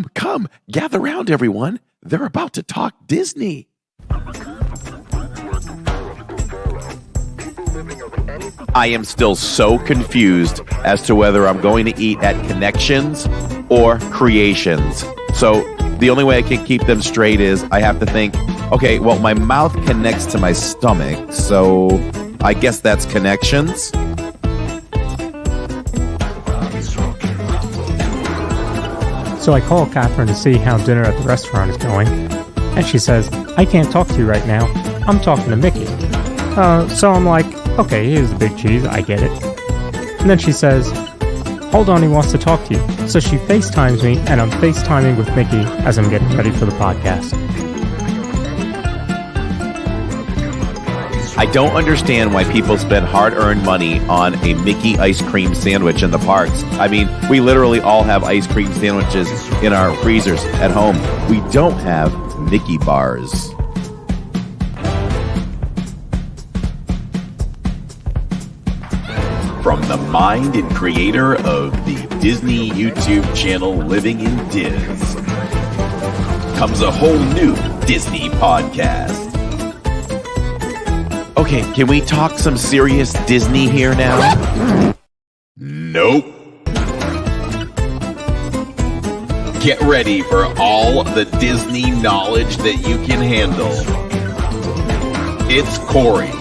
Come, gather round, everyone. They're about to talk Disney. I am still so confused as to whether I'm going to eat at Connections or Creations. So the only way I can keep them straight is I have to think, okay, well, my mouth connects to my stomach, so I guess that's Connections. So I call Catherine to see how dinner at the restaurant is going, and she says, I can't talk to you right now. I'm talking to Mickey. So I'm like, okay, here's the big cheese. I get it. And then she says, hold on, he wants to talk to you. So she FaceTimes me, and I'm FaceTiming with Mickey as I'm getting ready for the podcast. I don't understand why people spend hard-earned money on a Mickey ice cream sandwich in the parks. I mean, we literally all have ice cream sandwiches in our freezers at home. We don't have Mickey bars. From the mind and creator of the Disney YouTube channel Living in Diz comes a whole new Disney podcast. Okay, can we talk some serious Disney here now? Nope. Get ready for all the Disney knowledge that you can handle. It's Corey.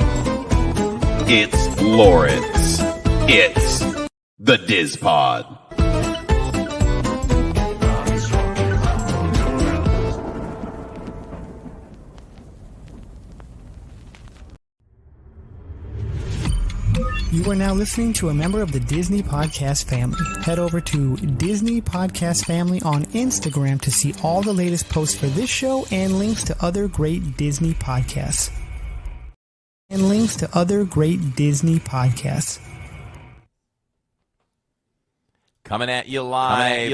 It's Lawrence. It's the Diz Pod. You are now listening to a member of the Disney Podcast family. Head over to Disney Podcast Family on Instagram to see all the latest posts for this show and links to other great Disney podcasts. Coming at you live,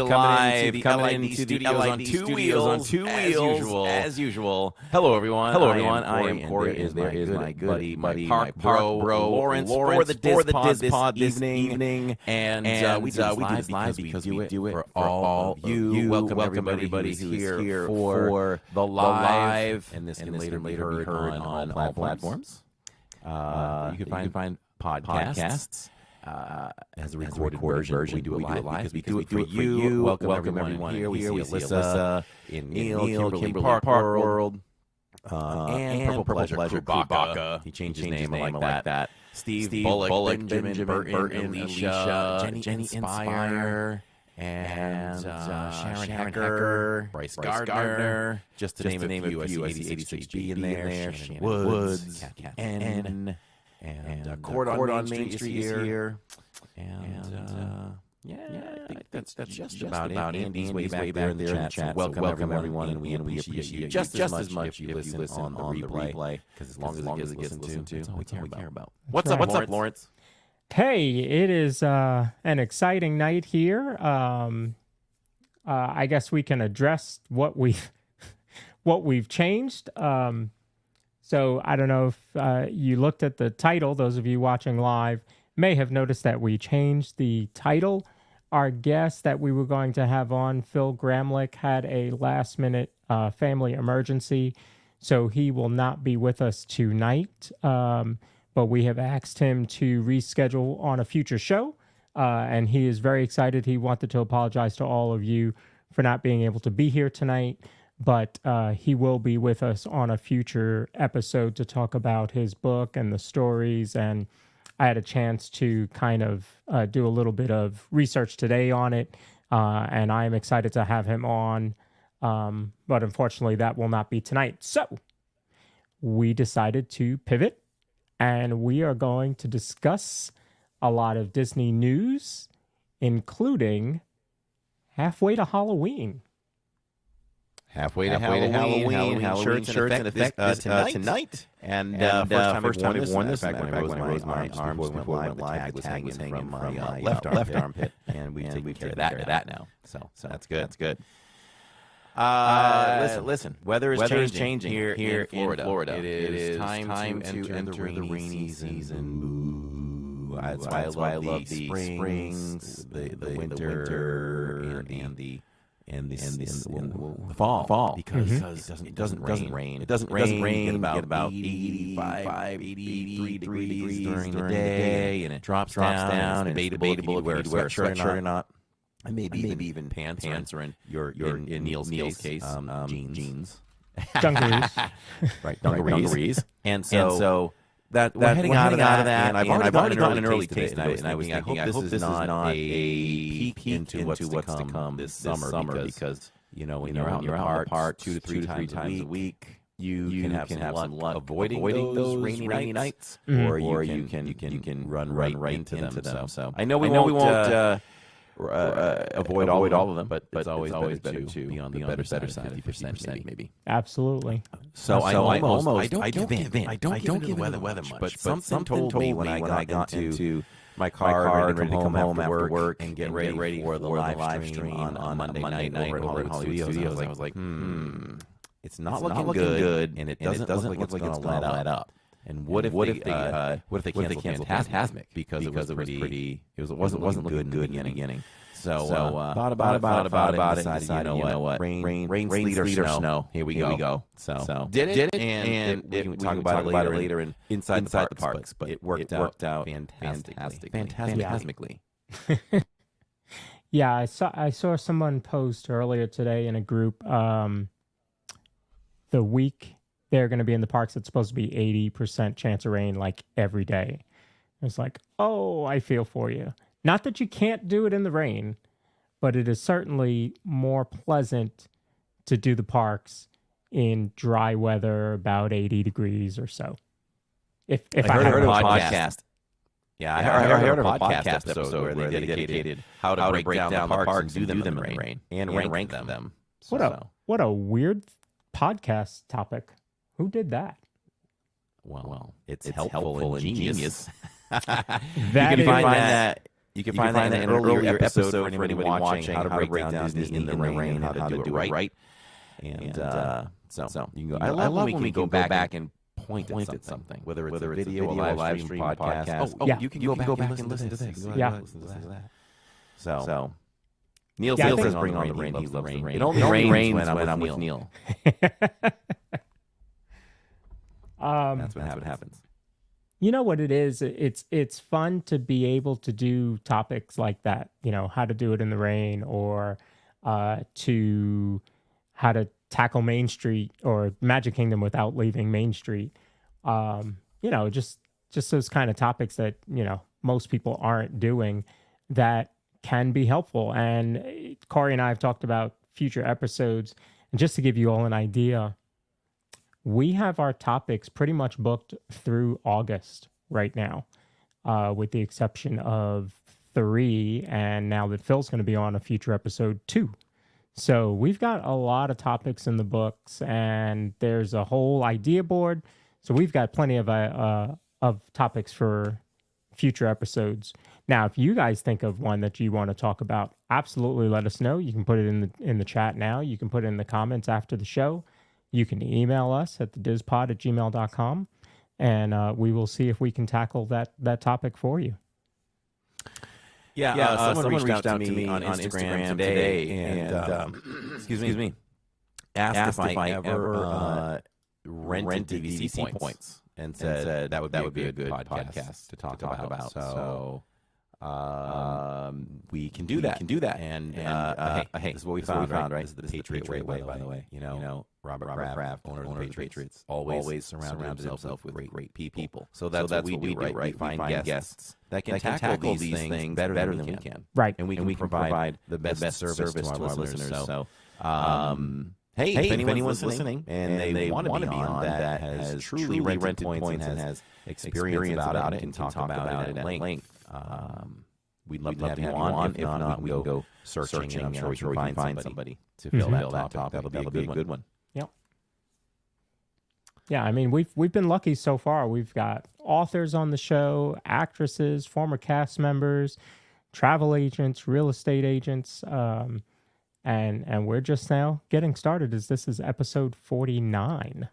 coming into the LID studios on two wheels, as usual. Hello, everyone. I am Corey, and there is my buddy, my park bro, Lawrence, for the Diz Pod this evening. And we do this live because we do it for all you. Welcome everybody who is here for the live, and this can later be heard on all platforms. You can find podcasts. As a recorded version, we do it live because we do it for you. Welcome everyone here. We see Alyssa, Neil, Kimberly Park World, and Purple Pleasure Chewbacca. He changed his name, I like that. Steve Bullock, Benjamin Burton, Alicia, Jenny Inspire, and Sharon Hecker, Bryce Gardner, just to name a few. I see 86B in there, Shannon Woods, Cat N. And Cord on Main Street is here. And I think that's just about it. Andy's way back there in the chat. So welcome everyone, and we appreciate you just as much if you listen on the replay, because as long as it gets listened to, that's all we care about. What's up, Lawrence? Hey, it is an exciting night here. I guess we can address what we've changed. So I don't know if you looked at the title. Those of you watching live may have noticed that we changed the title. Our guest that we were going to have on, Phil Gramlich, had a last-minute family emergency, so he will not be with us tonight. But we have asked him to reschedule on a future show, and he is very excited. He wanted to apologize to all of you for not being able to be here tonight. But he will be with us on a future episode to talk about his book and the stories. And I had a chance to kind of do a little bit of research today on it. And I'm excited to have him on. But unfortunately, that will not be tonight. So we decided to pivot. And we are going to discuss a lot of Disney news, including halfway to Halloween. Halfway to Halloween shirts in effect tonight. And first time I've worn this. In fact, when I raised my arms before we went live, the tag was hanging from my left armpit. And we've taken care of that now. So that's good. Listen. Weather is changing here in Florida. It is time to enter the rainy season. That's why I love the springs, the winter, and the and the fall because it doesn't rain. It doesn't rain. Get about 85, 83 degrees during the day, and it drops down. And it's debatable if you wear a sweatshirt or not. And maybe even pants or in Neil's case, jeans. Dungarees. Right, dungarees. And so we're heading out of that, and I've already gotten an early taste of it, and I was thinking, I hope this is not a peek into what's to come this summer because when you're out in the park 2 to 3 times a week, you can have some luck avoiding those rainy nights, or you can run right into them. So I know we won't avoid all of them, but it's always better to be on the better side of 50% maybe. Absolutely. So I don't give in. I don't give in the weather much. But something told me when I got into my car and ready to come home after work and get ready for the live stream on Monday night over at Hollywood Studios, I was like, it's not looking good, and it doesn't look like it's going to let up. And what if they canceled Fantasmic because it wasn't looking good in the beginning. So thought about it, and decided, you know what, rain, sleet, or snow. Here we go. So did it, and we can talk about it later in inside the parks. But it worked out fantastically. Yeah, I saw someone post earlier today in a group. The week they're going to be in the parks, it's supposed to be 80% chance of rain like every day. It's like, oh, I feel for you. Not that you can't do it in the rain, but it is certainly more pleasant to do the parks in dry weather, about 80 degrees or so. If I heard of a podcast. Yeah, I heard of a podcast episode where they dedicated how to break down the parks and do them in the rain and rank them. What a weird podcast topic. Who did that? Well, it's helpful and genius. You can find that in an earlier episode for anybody watching, how to break down Disney in the rain, how to do it right. And so you can go. I love when we can go back and point at something, whether it's a video, a live stream, podcast. Oh, you can go back and listen to this. Yeah. So Neil says bring on the rain. He loves the rain. It only rains when I'm with Neil. That's what happens. You know what it is? It's fun to be able to do topics like that. How to do it in the rain, or to how to tackle Main Street or Magic Kingdom without leaving Main Street. Just those kind of topics that most people aren't doing that can be helpful. And Corey and I have talked about future episodes, and just to give you all an idea, we have our topics pretty much booked through August right now, with the exception of 3, and now that Phil's going to be on a future episode 2. So we've got a lot of topics in the books, and there's a whole idea board. So we've got plenty of topics for future episodes. Now, if you guys think of one that you want to talk about, absolutely let us know. You can put it in the chat now. You can put it in the comments after the show. You can email us at thedispod@gmail.com, and we will see if we can tackle that topic for you. Yeah, someone reached out to me on Instagram today and excuse me, asked if I ever rented DVC points, and said that would be a good podcast to talk about. So we can do that. And hey, this is what we found, right? This is the Patriot way, by the way. Robert Kraft, owner of the Patriots, always surrounds himself with great people. So that's what we do, right? We find guests that can tackle these things better than we can. Right. And we can provide the best service to our listeners. So, hey, if anyone's listening and they want to be on that has truly rented points and has experience about it and can talk about it at length, we'd love to have you on. If not, we can go searching, and I'm sure we can find somebody to fill that topic. That'll be a good one. Yep. Yeah, I mean, we've been lucky so far. We've got authors on the show, actresses, former cast members, travel agents, real estate agents, and we're just now getting started. This is episode 49.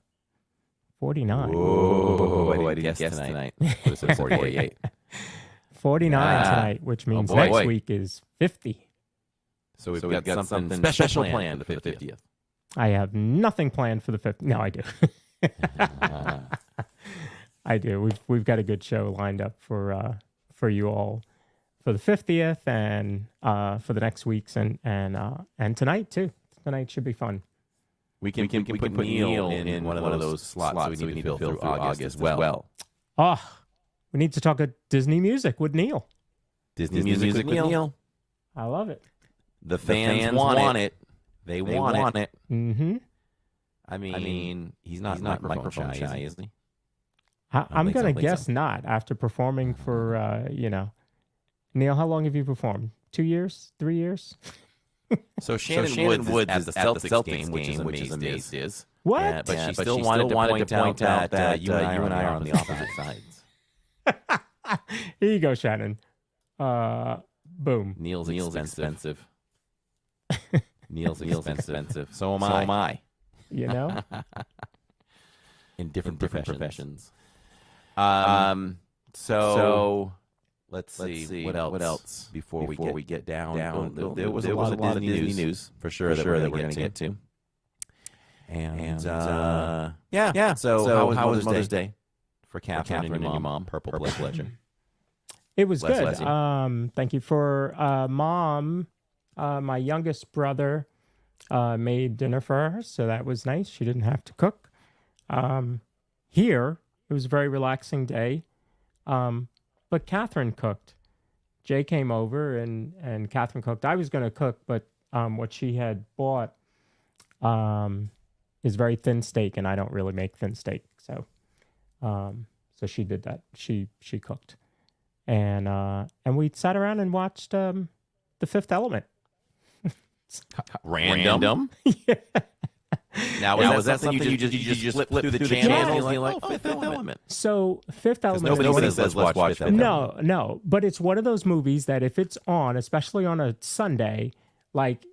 49. Whoa, I didn't guess tonight. This is 48. 49 tonight, which means next week is 50. So we've got something special planned for the 50th. I have nothing planned for the 50th. No, I do. I do. We've got a good show lined up for you all for the 50th and for the next weeks and tonight too. Tonight should be fun. We can put Neil in one of those slots so we need to fill through August as well. Oh, we need to talk a Disney music with Neil. Disney music with Neil. I love it. The fans want it. They want it. Mm-hmm. I mean, he's not microphone shy, is he? I'm going to guess not after performing for, Neil, how long have you performed? 2 years? 3 years? So Shannon Woods is at the Celtics game, which is amazing. What? Yeah, but she still wanted to point out that you and I are on the opposite sides. Here you go, Shannon. Boom. Neil's expensive. Neil's expensive. So am I. You know? In different professions. So let's see what else before we get down. There was a lot of Disney news for sure that we're going to get to. And yeah. So how was Mother's Day for Catherine and your mom? Purple Pleasure. It was good. Thank you. For Mom, my youngest brother made dinner for her, so that was nice. She didn't have to cook. Here, it was a very relaxing day, but Catherine cooked. Jay came over, and Catherine cooked. I was going to cook, but what she had bought is very thin steak, and I don't really make thin steak, so she did that. She cooked. And we sat around and watched The Fifth Element. Random? Yeah. Now was that something you just flip through the channels and you're like, Fifth Element? So Fifth Element. Nobody says let's watch Fifth Element. No. But it's one of those movies that if it's on, especially on a Sunday, like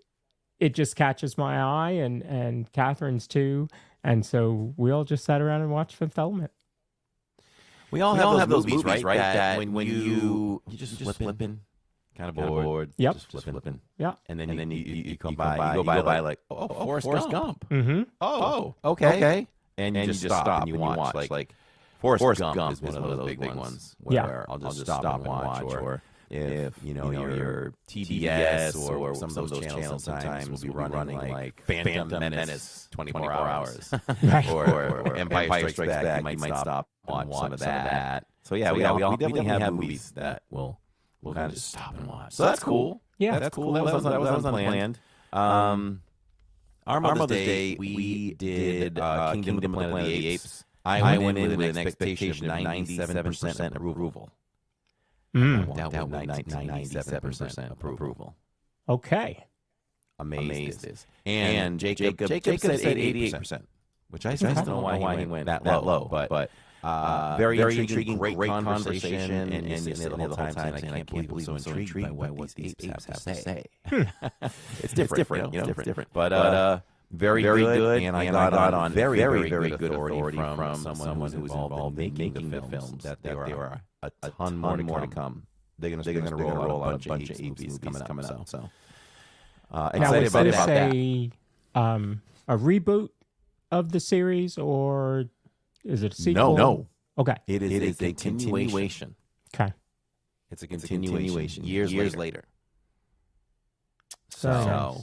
it just catches my eye and Catherine's too. And so we all just sat around and watched Fifth Element. We all have those movies, right? That when you just flipping, kind of bored. Yep. Just flipping. Yeah. And then you go by like, Forrest Gump. Mm-hmm. Oh, okay. And you just stop and you watch. Like Forrest Gump is one of those big ones. Where I'll just stop and watch. Or if your TBS or some of those channels sometimes will be running like Phantom Menace 24 hours. or Empire Strikes Back, you might stop and watch some of that. So yeah, we definitely have movies that we'll kind of just stop and watch. So that's cool. Yeah, that's cool. That was unplanned. Our Mother's Day, we did Kingdom of the Planet of the Apes. I went in with an expectation of 97% approval. That was 97% approval. Okay. Amazed. And Jacob said 88%, which I still don't know why he went that low. But very intriguing, great conversation, and the whole time saying, I can't believe he was so intrigued by what these apes have to say. It's different, It's different. But very good, and I got on very good authority from someone who was involved in making the films that there are a ton more to come. They're going to roll out a bunch of movies coming up. So excited about that. A reboot of the series, or is it a sequel? No. Okay. It is a continuation. Okay. It's a continuation. Years later. So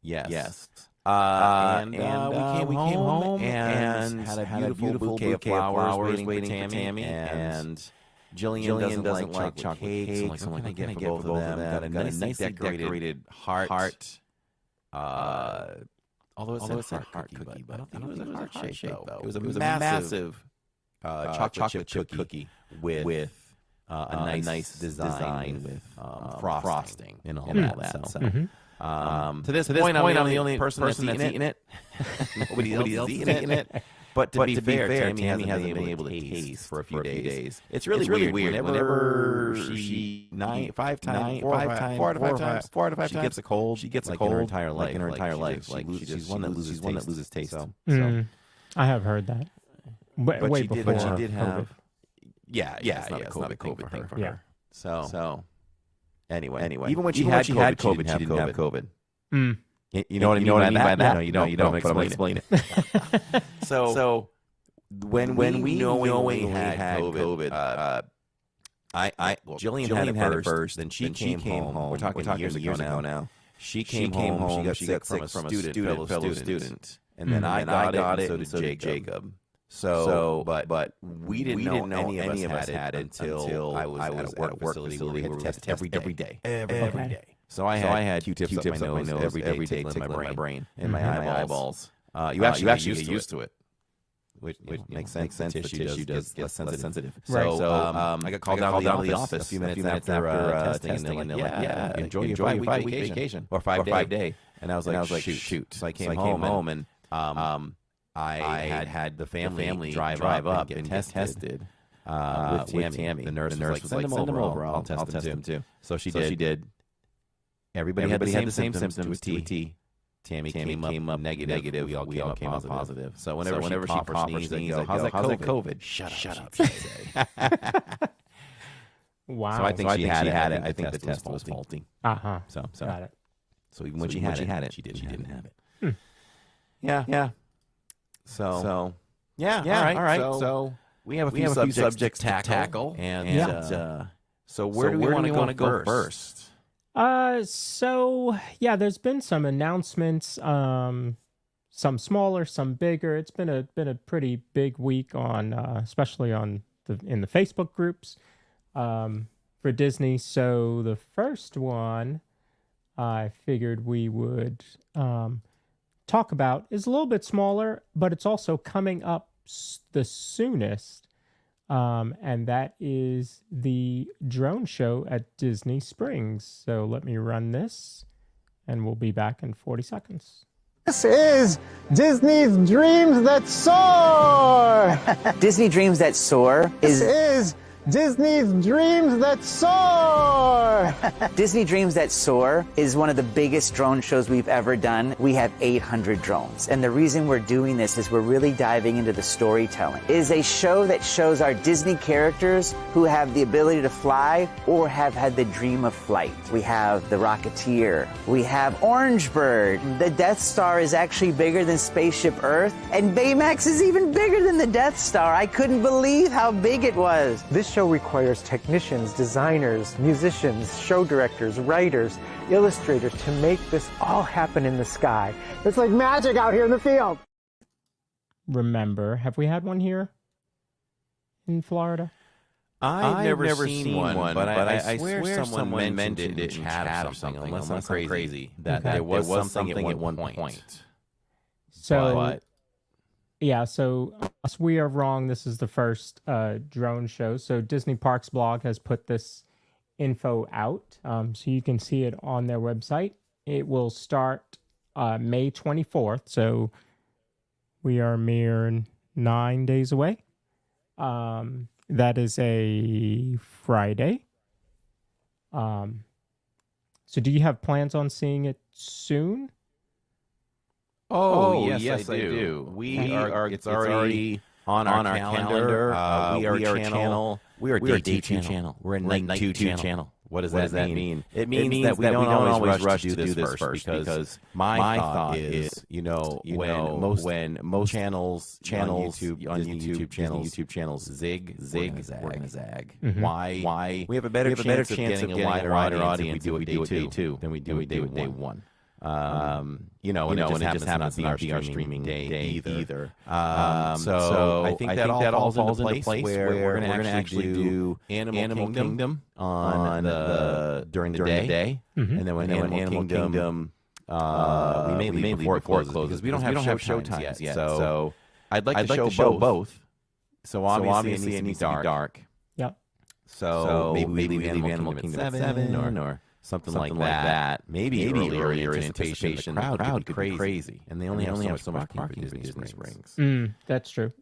yes. And we came home and had a beautiful bouquet of flowers waiting for Tammy. And Jillian doesn't like chocolate cake, so I'm going to get for both of them. Got a nice decorated heart. Although it's a heart cookie, but I don't think it was a heart shape, though. It was a massive chocolate chip cookie with a nice design with frosting and all that. So, to this point, I'm the only person that's eaten it. Nobody else is eating it. But to be fair, Tammy hasn't been able to taste for a few days. It's really weird. Whenever she four out of five times she gets a cold. She gets like in her entire life. She's one that loses taste. So I have heard that. Way before. But she did have. Yeah. It's not a COVID thing for her. Yeah. So anyway, even when she had COVID, she didn't have COVID. You know what I mean by that? No, you don't. But I'm going to explain it. So when we knowingly had COVID, Jillian had it first. Then she came home. We're talking years ago now. She came home. She got sick from a fellow student. And then I got it, and so did Jacob. But we didn't know any of us had it until I was at a work facility where we had to test every day. Every day. So I had Q-tips up my nose every day, tickling my brain and my eyeballs. You actually get used to it, which makes sense. The tissue does less sensitive. So I got called out of the office a few minutes after testing, and they're like, "Yeah, enjoy your 5-week vacation or 5-day." And I was like, "Shoot!" So I came home and I had the family drive up and get tested with Tammy. The nurse was like, "Send them over. I'll test them too." So she did. Everybody had the same symptoms with T. Tammy came up negative. We all came up positive. So whenever she coughs or sneezes, how's that COVID? Shut up. She'd say. Wow. So I think she had it. I think the test was faulty. So got it. So even when she had it, she didn't have it. Yeah. So all right. So we have a few subjects to tackle, and so where do we want to go first? So yeah, there's been some announcements, some smaller, some bigger. It's been a pretty big week on, especially in the Facebook groups, for Disney. So the first one I figured we would, talk about is a little bit smaller, but it's also coming up the soonest. And that is the drone show at Disney Springs. So let me run this, and we'll be back in 40 seconds. This is Disney's Dreams That Soar! Disney Dreams That Soar This is Disney's Dreams That Soar! Disney Dreams That Soar is one of the biggest drone shows we've ever done. We have 800 drones. And the reason we're doing this is we're really diving into the storytelling. It is a show that shows our Disney characters who have the ability to fly or have had the dream of flight. We have the Rocketeer. We have Orange Bird. The Death Star is actually bigger than Spaceship Earth. And Baymax is even bigger than the Death Star. I couldn't believe how big it was. This show requires technicians, designers, musicians, show directors, writers, illustrators to make this all happen in the sky. It's like magic out here in the field. Remember, have we had one here in Florida? I've never seen one, but I swear someone mentioned it in chat or something, unless I'm crazy, that there was something at one point. So, yeah, so we are wrong. This is the first drone show. So Disney Parks blog has put this info out, so you can see it on their website. It will start May 24th, so we are mere 9 days away. That is a Friday. So do you have plans on seeing it soon? Oh, yes, I do. It's already on our calendar. We are channel. We are day 2 channel. We're in night 2 channel. What does that mean? It means that we don't always rush to do this first because my thought is, when most channels on YouTube channels zig, we're gonna zag. Mm-hmm. Why? We have a better chance of getting a wider audience if we do it day 2 than we do it day 1. And it just happens to be our streaming day either. So I think that all falls into place where we're going to actually do Animal Kingdom during the day, Mm-hmm. and then when Animal Kingdom, we may leave before it closes because we don't have show times yet. So I'd like to show both. So obviously it needs to be dark. Yep. So maybe we leave Animal Kingdom at 7 or something like that. Maybe earlier in anticipation. The crowd could be crazy. And they only have so much parking for Disney Springs. That's true.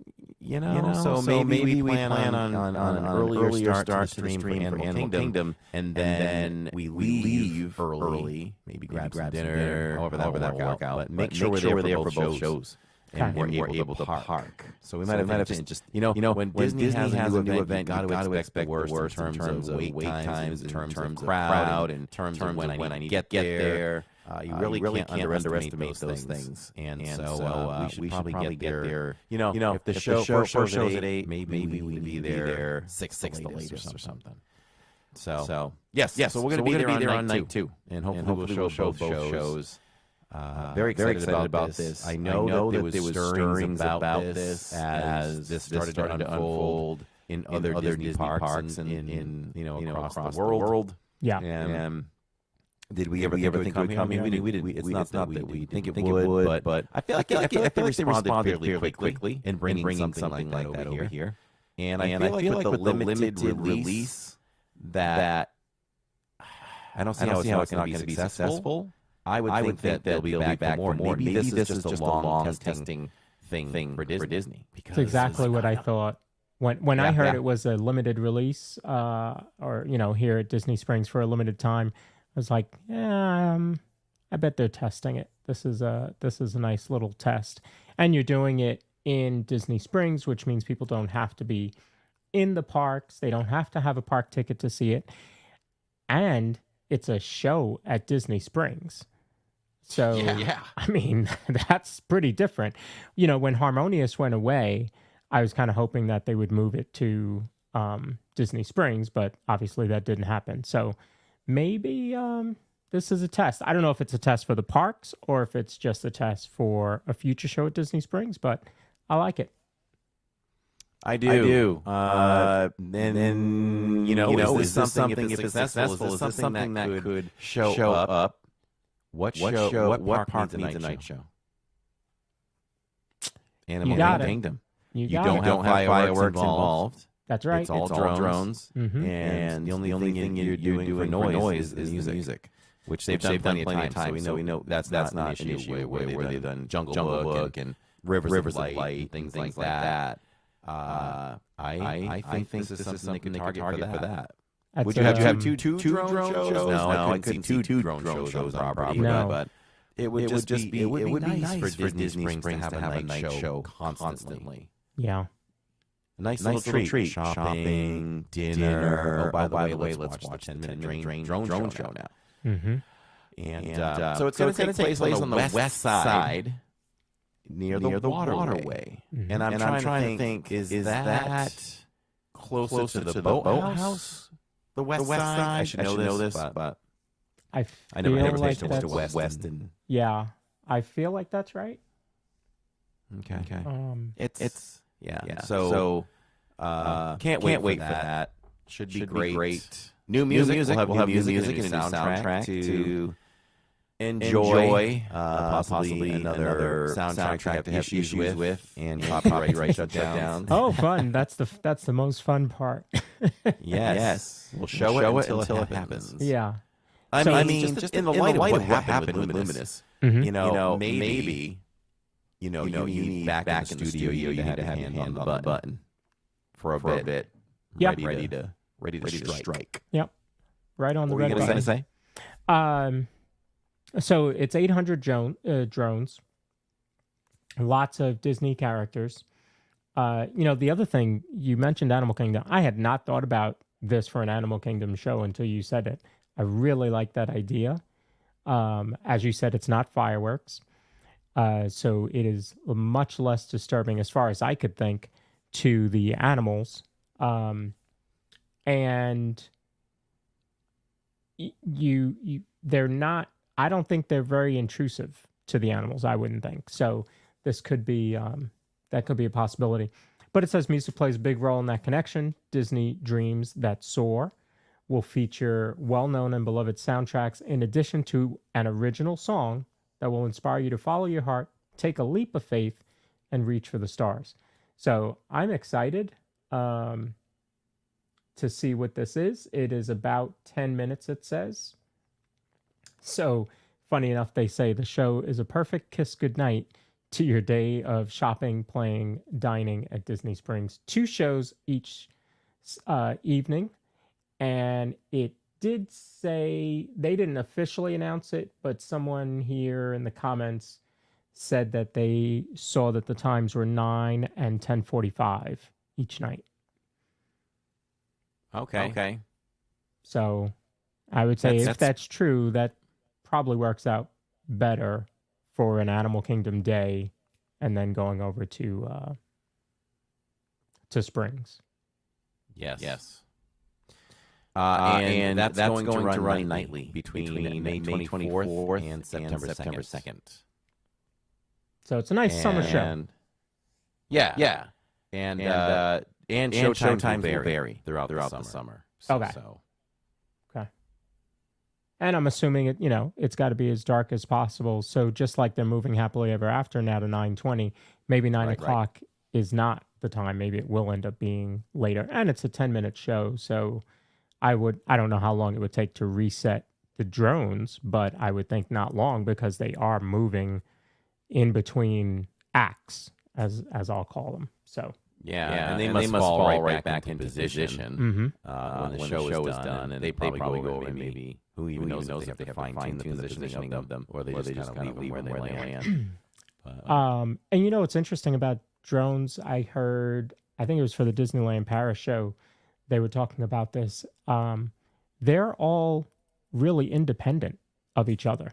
So maybe we plan on an earlier start stream for Animal Kingdom, and then we leave early, maybe grab some dinner, however that work out. But make sure we're there for both shows. And we're able to park. So we might have to just, when Disney has a new event, you got to expect the worst in terms of wait times, in terms of crowd, in terms of when I need to get there. You really can't underestimate those things. And so we should probably get there. If the show shows at 8, maybe we would be there 6 the latest or something. So yes. So we're going to be there on night 2. And hopefully we'll show both shows. Very excited about this. I know that there was stirrings about this as this started to unfold in other Disney parks and in across the world. Yeah. And did we ever think it would come here? We did. It's not that we think it would, but I feel like they responded fairly quickly in bringing something like that over here. And I feel like with the limited release that I don't see how it's not going to be successful. I would think that they'll be back for more. Maybe this is just a long testing thing for Disney. That's exactly what I thought. When I heard it was a limited release, or here at Disney Springs for a limited time, I was like, I bet they're testing it. This is a nice little test, and you're doing it in Disney Springs, which means people don't have to be in the parks. They don't have to have a park ticket to see it, and it's a show at Disney Springs. So, I mean, that's pretty different. When Harmonious went away, I was kind of hoping that they would move it to Disney Springs, but obviously that didn't happen. So maybe this is a test. I don't know if it's a test for the parks or if it's just a test for a future show at Disney Springs, but I like it. I do. And then, is this something, if it's successful, is this something that could show up? What park needs a night show? Animal Kingdom. You don't have fireworks involved. That's right. It's all drones. Mm-hmm. And the only thing you're doing for noise is music, which they've done plenty of times. So we know that's not an issue where they've done Jungle Book and Rivers of Light, things like that. I think this is something they could target for that. Would you have two drone shows? No, I couldn't see two drone shows on property. No. But it would be nice for Disney Springs to have a night show constantly. Yeah. A nice little treat. Shopping, dinner. Oh, by the way, let's watch the 10-minute drone show now. Mm-hmm. And so it's going to take place on the west side, near the waterway. Mm-hmm. And I'm trying to think, is that closer to the boathouse? The west side? I should know this, but I never like tasted that's west. Yeah, I feel like that's right. Okay. It's So can't wait for that. Should be great. New music. We'll have new music and a new soundtrack to enjoy. Possibly another soundtrack to have issues with and copyright shutdowns. Oh, fun! That's the most fun part. Yes. We'll show it until it happens. Yeah. I mean, just in the light of what happened with Luminous, Mm-hmm. maybe you need back in the studio, you had to have your hand on the button for a bit. Yep. Ready to strike. Yep. Right on the What were red you going button. to say? So it's 800 drones. Lots of Disney characters. The other thing, you mentioned Animal Kingdom. I had not thought about this for an Animal Kingdom show until you said it. I really like that idea. As you said, it's not fireworks. So it is much less disturbing, as far as I could think, to the animals. And they're not, I don't think they're very intrusive to the animals, I wouldn't think. So this could be, that could be a possibility. But it says music plays a big role in that connection. Disney Dreams That Soar will feature well-known and beloved soundtracks in addition to an original song that will inspire you to follow your heart, take a leap of faith, and reach for the stars. So I'm excited to see what this is. It is about 10 minutes, it says. So funny enough, they say the show is a perfect kiss goodnight to your day of shopping, playing, dining at Disney Springs. 2 shows each evening. And it did say, they didn't officially announce it, but someone here in the comments said that they saw that the times were 9 and 10:45 each night. Okay. So I would say if that's true, that probably works out better for an Animal Kingdom day and then going over to Springs. Yes. And that's going to run nightly between May 24th and September 2nd. So it's a nice summer show. Yeah. And showtimes will vary throughout the summer. Okay. Okay. And I'm assuming it's got to be as dark as possible. So just like they're moving Happily Ever After now to 9:20, maybe 9 o'clock is not the time. Maybe it will end up being later. And it's a 10-minute show, so I don't know how long it would take to reset the drones, but I would think not long because they are moving in between acts, as I'll call them. So and they must fall right back into position when the show is done, and they probably go over maybe who even knows if they have to fine tune the positioning of them, or they just kind of leave them where they land. And what's interesting about drones, I heard, I think it was for the Disneyland Paris show, they were talking about this. They're all really independent of each other.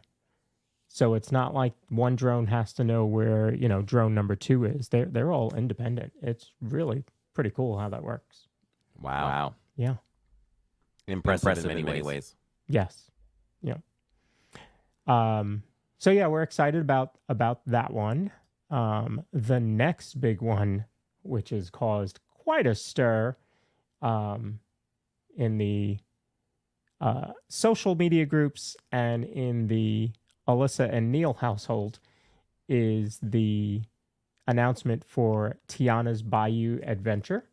So it's not like one drone has to know where, drone number 2 is. They're all independent. It's really pretty cool how that works. Wow. Yeah. Impressive in many ways. Yes. Yeah. So yeah, we're excited about that one. The next big one, which has caused quite a stir in the social media groups and in the Alyssa and Neil household, is the announcement for Tiana's Bayou Adventure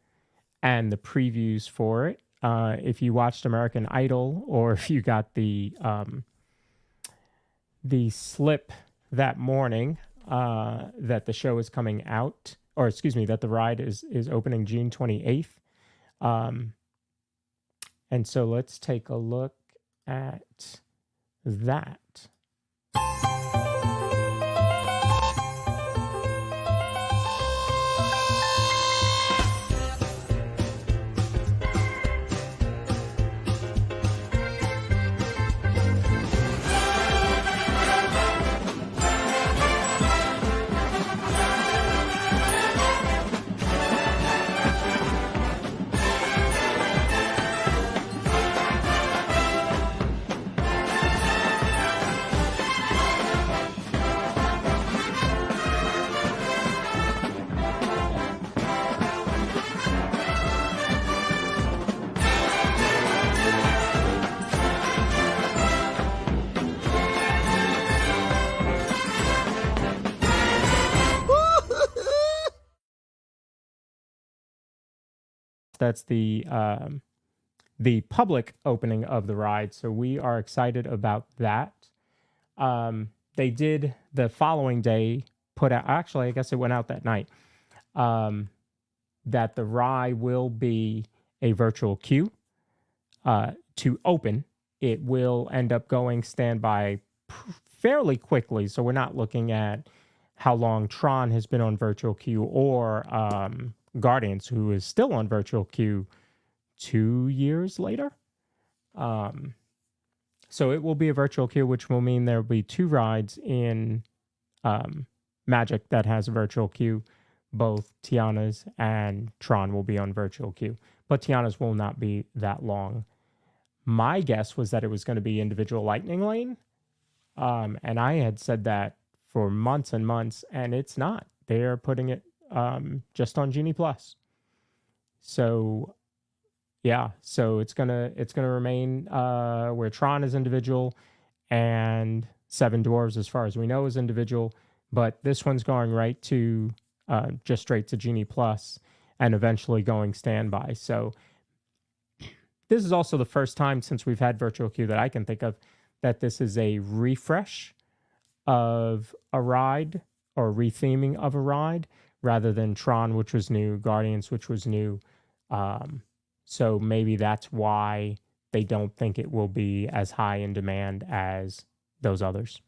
and the previews for it. If you watched American Idol, or if you got the slip that morning that the show is coming out, or excuse me, that the ride is opening June 28th. And so let's take a look at that. That's the public opening of the ride, so we are excited about that. They did the following day put out, actually I guess it went out that night, that the ride will be a virtual queue to open. It will end up going standby fairly quickly, so we're not looking at how long Tron has been on virtual queue, or Guardians, who is still on virtual queue 2 years later. So it will be a virtual queue, which will mean there will be 2 rides in Magic that has a virtual queue. Both Tiana's and Tron will be on virtual queue, but Tiana's will not be that long. My guess was that it was going to be individual Lightning Lane, and I had said that for months and months, and it's not. They are putting it just on Genie Plus. So yeah, so it's gonna remain where Tron is individual and Seven Dwarves, as far as we know, is individual, but this one's going right to just straight to Genie Plus and eventually going standby. So this is also the first time since we've had virtual queue that I can think of that this is a refresh of a ride, or retheming of a ride, rather than Tron, which was new, Guardians, which was new. So maybe that's why they don't think it will be as high in demand as those others.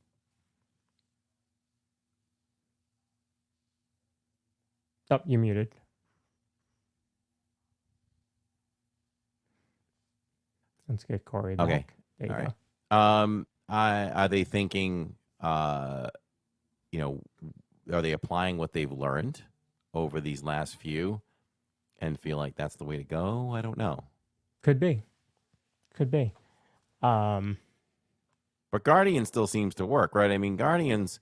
Oh, you're muted. Let's get Corey back. Okay. There you All go. right. Are they thinking you know, are they applying what they've learned over these last few and feel like that's the way to go? I don't know. Could be. But Guardians still seems to work, right? I mean, Guardians,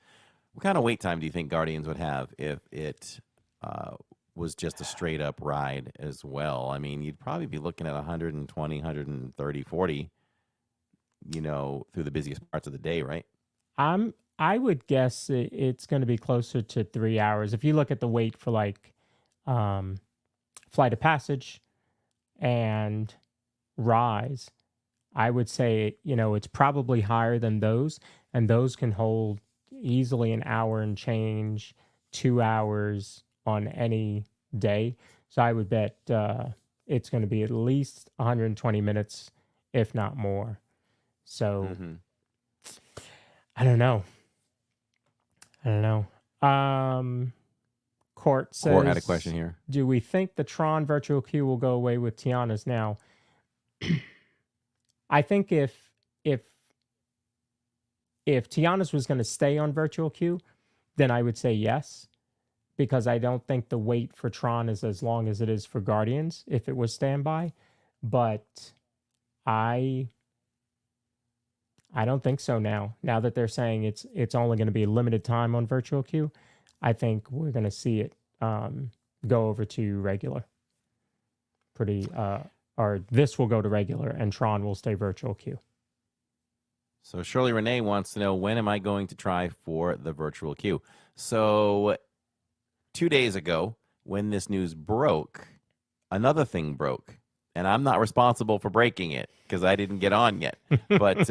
what kind of wait time do you think Guardians would have if it was just a straight up ride as well? I mean, you'd probably be looking at 120, 130, 40, through the busiest parts of the day, right? I would guess it's going to be closer to 3 hours. If you look at the wait for like Flight of Passage and Rise, I would say, it's probably higher than those, and those can hold easily an hour and change, 2 hours on any day. So I would bet it's going to be at least 120 minutes, if not more. So I don't know. Court says, Court had a question here. Do we think the Tron virtual queue will go away with Tiana's now? I think if Tiana's was going to stay on virtual queue, then I would say yes, because I don't think the wait for Tron is as long as it is for Guardians if it was standby. But I don't think so now. Now that they're saying it's only going to be a limited time on virtual queue, I think we're going to see it go over to regular. Or this will go to regular and Tron will stay virtual queue. So Shirley Renee wants to know, when am I going to try for the virtual queue? So 2 days ago, when this news broke, another thing broke. And I'm not responsible for breaking it because I didn't get on yet. But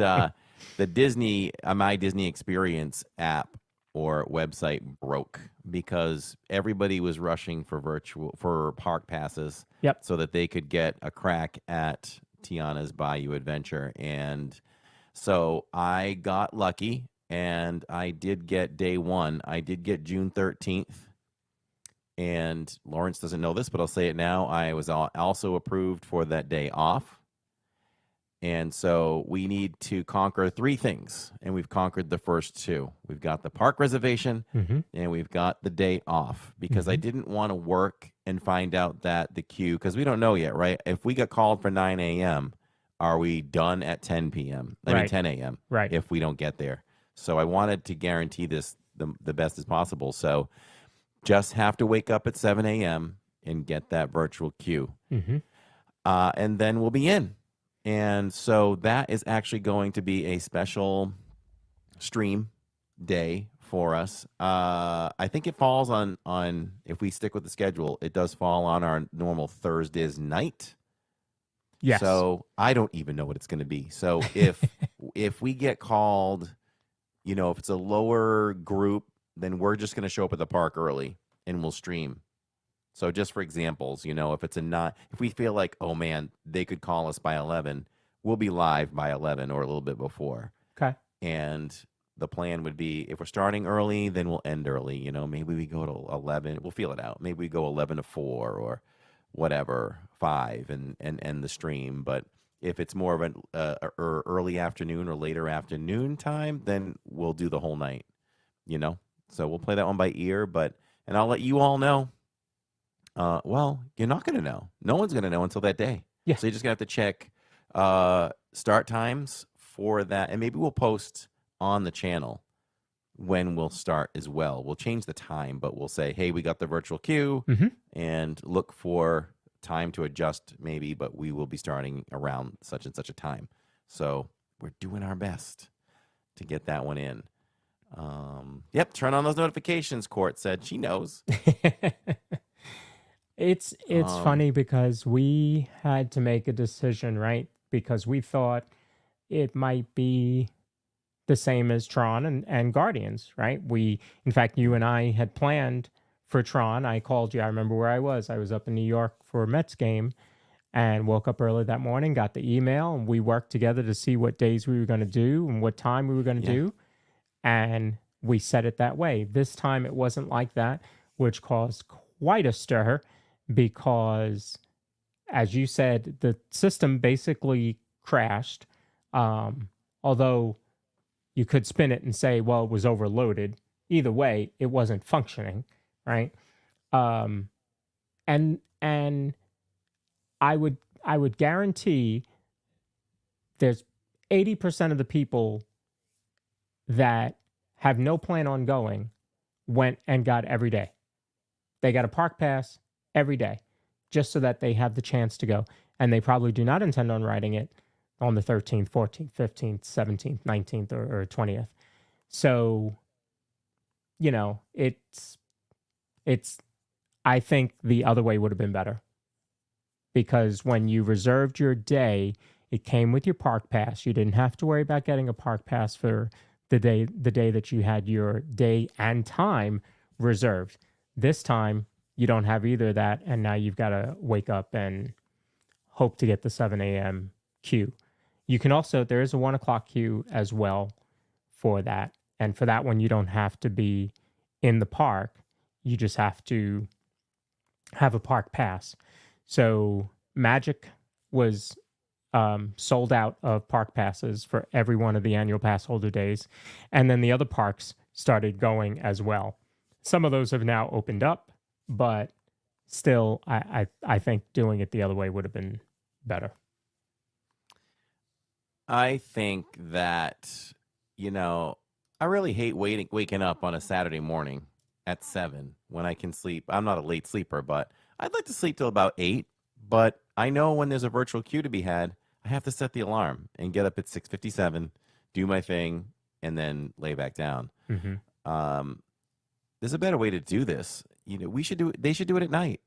the Disney, My Disney Experience app or website broke because everybody was rushing for park passes. Yep. So that they could get a crack at Tiana's Bayou Adventure. And so I got lucky and I did get day one. I did get June 13th. And Lawrence doesn't know this, but I'll say it now. I was also approved for that day off. And so we need to conquer 3 things, and we've conquered the first 2. We've got the park reservation, and we've got the day off, because I didn't want to work and find out that the queue, because we don't know yet, right? If we got called for 9 a.m., are we done at 10 p.m.? I mean, 10 a.m. Right. If we don't get there. So I wanted to guarantee this the best as possible. So just have to wake up at 7 a.m. and get that virtual queue. And then we'll be in. And so that is actually going to be a special stream day for us. I think it falls on, if we stick with the schedule, it does fall on our normal Thursdays night. Yes. So I don't even know what it's going to be. So if we get called, if it's a lower group, then we're just going to show up at the park early and we'll stream. So just for examples, if we feel like, oh man, they could call us by 11, we'll be live by 11 or a little bit before. Okay. And the plan would be, if we're starting early, then we'll end early. Maybe we go to 11. We'll feel it out. Maybe we go 11 to 4 or whatever, 5 and end the stream. But if it's more of an early afternoon or later afternoon time, then we'll do the whole night, So we'll play that one by ear, and I'll let you all know. Well, you're not going to know. No one's going to know until that day. Yeah. So you're just going to have to check start times for that. And maybe we'll post on the channel when we'll start as well. We'll change the time, but we'll say, hey, we got the virtual queue, and look for time to adjust maybe, but we will be starting around such and such a time. So we're doing our best to get that one in. Yep, turn on those notifications, Court said. She knows. It's funny because we had to make a decision, right? Because we thought it might be the same as Tron and Guardians, right? In fact, you and I had planned for Tron. I called you. I remember where I was. I was up in New York for a Mets game and woke up early that morning, got the email, and we worked together to see what days we were going to do and what time we were going to do. And we set it that way. This time it wasn't like that, which caused quite a stir because, as you said, the system basically crashed. Although you could spin it and say, well, it was overloaded. Either way, it wasn't functioning, right? And I would guarantee there's 80% of the people that have no plan on going went and got every day. They got a park pass every day just so that they have the chance to go. And they probably do not intend on riding it on the 13th, 14th, 15th, 17th, 19th, or 20th. So, you know, it's, I think the other way would have been better. Because when you reserved your day, it came with your park pass. You didn't have to worry about getting a park pass for the day that you had your day and time reserved. This time, you don't have either of that, and now you've got to wake up and hope to get the 7 a.m. queue. You can also, there is a 1 o'clock queue as well for that. And for that one, you don't have to be in the park. You just have to have a park pass. So Magic was sold out of park passes for every one of the annual pass holder days. And then the other parks started going as well. Some of those have now opened up, but still, I think doing it the other way would have been better. I think that, you know, I really hate waking up on a Saturday morning at 7 when I can sleep. I'm not a late sleeper, but I'd like to sleep till about 8. But I know when there's a virtual queue to be had, I have to set the alarm and get up at 6:57, do my thing, and then lay back down. Mm-hmm. There's a better way to do this. You know, they should do it at night.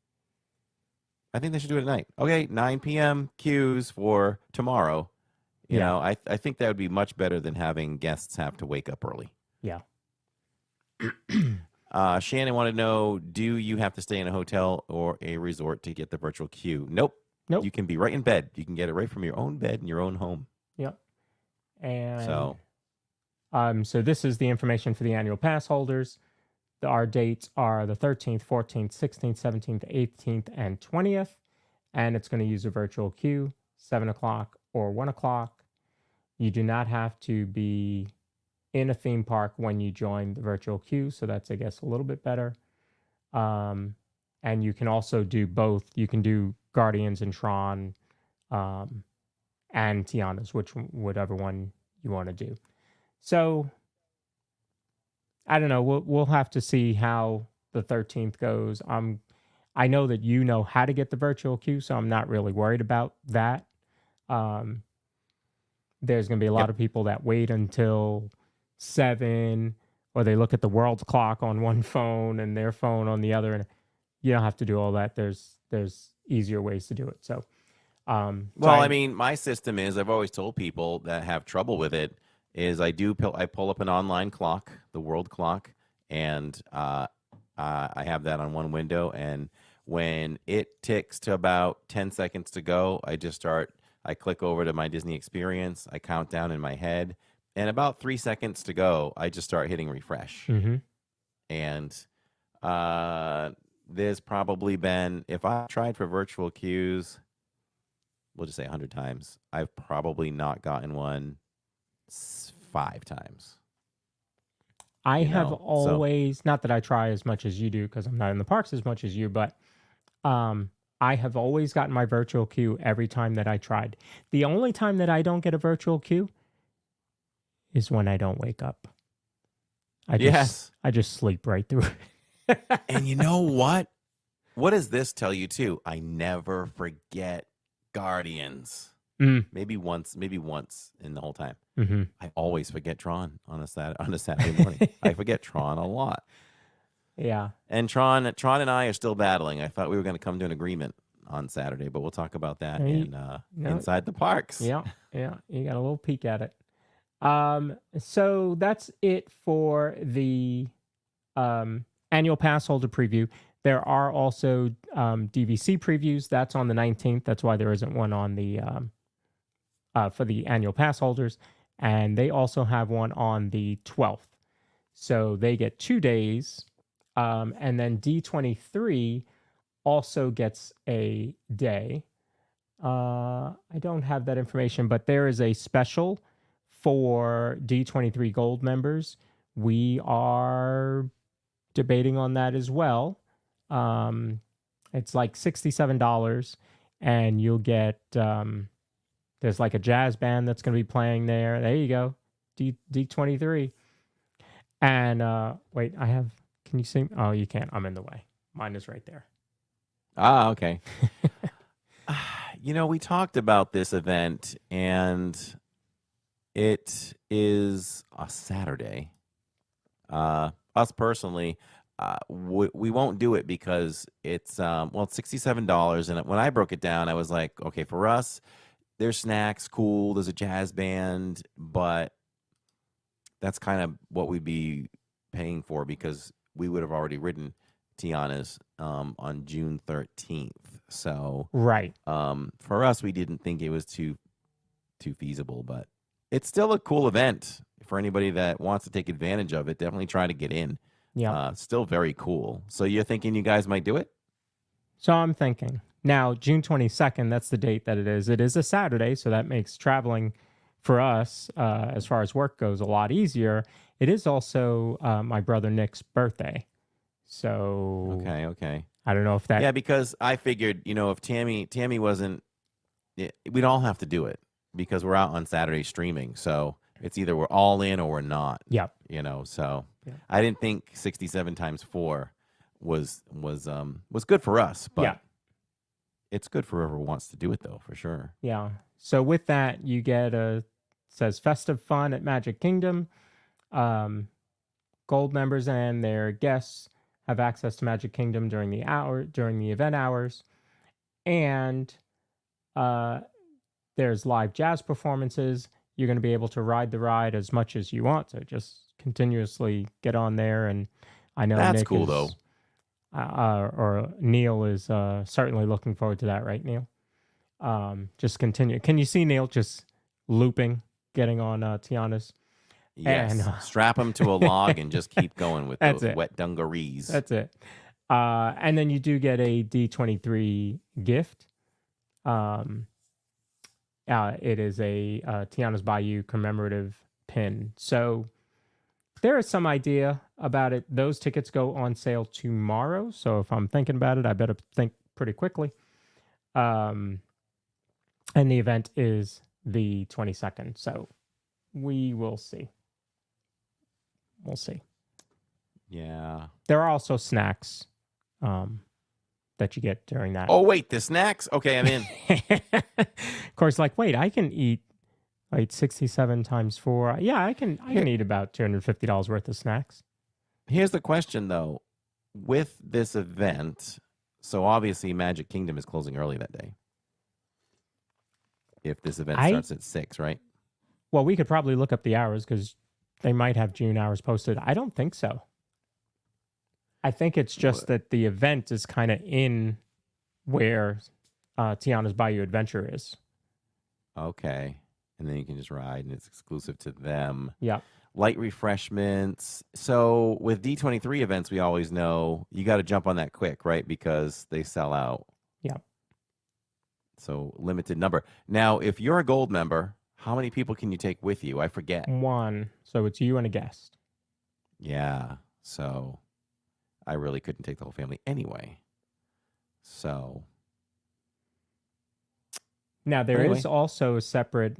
I think they should do it at night. Okay, 9 p.m. queues for tomorrow. You know, I think that would be much better than having guests have to wake up early. Yeah. Shannon wanted to know, do you have to stay in a hotel or a resort to get the virtual queue? Nope. You can be right in bed. You can get it right from your own bed in your own home. Yep. And so this is the information for the annual pass holders. Our dates are the 13th, 14th, 16th, 17th, 18th, and 20th. And it's going to use a virtual queue, 7 o'clock or 1 o'clock. You do not have to be in a theme park when you join the virtual queue. So that's, I guess, a little bit better. And you can also do both. You can do Guardians and Tron and Tiana's, whatever one you want to do. So I don't know. We'll have to see how the 13th goes. I know that you know how to get the virtual queue, so I'm not really worried about that. There's going to be a lot of people that wait until 7, or they look at the world's clock on one phone and their phone on the other, and you don't have to do all that. There's easier ways to do it. So, I mean, my system is, I've always told people that have trouble with it, is I pull up an online clock, the world clock, and I have that on one window, and when it ticks to about 10 seconds to go, I click over to my Disney experience, I count down in my head, and about 3 seconds to go, I just start hitting refresh. Mm-hmm. And there's probably been, if I tried for virtual queues, we'll just say 100 times, I've probably not gotten one 5 times. I have always, not that I try as much as you do because I'm not in the parks as much as you, but I have always gotten my virtual queue every time that I tried. The only time that I don't get a virtual queue is when I don't wake up. I just sleep right through it. And you know what? What does this tell you too? I never forget Guardians. Maybe once in the whole time. Mm-hmm. I always forget Tron on a Saturday morning. I forget Tron a lot. Yeah. And Tron and I are still battling. I thought we were going to come to an agreement on Saturday, but we'll talk about that inside the parks. Yeah. You got a little peek at it. So that's it for the annual pass holder preview. There are also DVC previews. That's on the 19th. That's why there isn't one on the for the annual pass holders. And they also have one on the 12th. So they get 2 days. And then D23 also gets a day. I don't have that information, but there is a special for D23 Gold members, we are debating on that as well. It's like $67, and you'll get there's like a jazz band that's going to be playing there. There you go, D23. And wait, can you see? Oh, you can't. I'm in the way. Mine is right there. Ah, okay. We talked about this event, and it is a Saturday. Us personally, we won't do it because it's it's $67. And when I broke it down, I was like, okay, for us, there's snacks, cool. There's a jazz band, but that's kind of what we'd be paying for because we would have already ridden Tiana's on June 13th. So right. For us, we didn't think it was too feasible, but it's still a cool event for anybody that wants to take advantage of it. Definitely try to get in. Yeah. Still very cool. So you're thinking you guys might do it? So I'm thinking now, June 22nd, that's the date that it is. It is a Saturday, so that makes traveling for us, as far as work goes, a lot easier. It is also my brother Nick's birthday. So Okay. I don't know if that... Yeah, because I figured, if Tammy wasn't... We'd all have to do it because we're out on Saturday streaming. So it's either we're all in or we're not. Yep. So yeah. I didn't think 67 times 4 was good for us, but yeah. It's good for whoever wants to do it, though, for sure. Yeah. So with that, you get says festive fun at Magic Kingdom. Gold members and their guests have access to Magic Kingdom during the event hours, and there's live jazz performances. You're going to be able to ride the ride as much as you want, so just continuously get on there. And I know that's Nick cool, though. Or Neil is certainly looking forward to that, right, Neil? Just continue. Can you see Neil just looping, getting on Tiana's? Yes. And, strap him to a log and just keep going with those wet dungarees. That's it. And then you do get a D23 gift. It is a Tiana's Bayou commemorative pin. So there is some idea about it. Those tickets go on sale tomorrow. So if I'm thinking about it, I better think pretty quickly. And the event is the 22nd. So we will see. We'll see. Yeah. There are also snacks that you get during that. Oh, wait, the snacks? Okay, I'm in. Of course, wait, I can eat 67 times 4. Yeah, I can eat about $250 worth of snacks. Here's the question, though. With this event, so obviously Magic Kingdom is closing early that day. If this event starts at 6, right? Well, we could probably look up the hours because they might have June hours posted. I don't think so. I think it's just that the event is kind of in where Tiana's Bayou Adventure is. Okay. And then you can just ride, and it's exclusive to them. Yeah. Light refreshments. So with D23 events, we always know you got to jump on that quick, right? Because they sell out. Yeah. So limited number. Now, if you're a gold member, how many people can you take with you? I forget. 1. So it's you and a guest. Yeah. So I really couldn't take the whole family anyway. So. Now, there is also a separate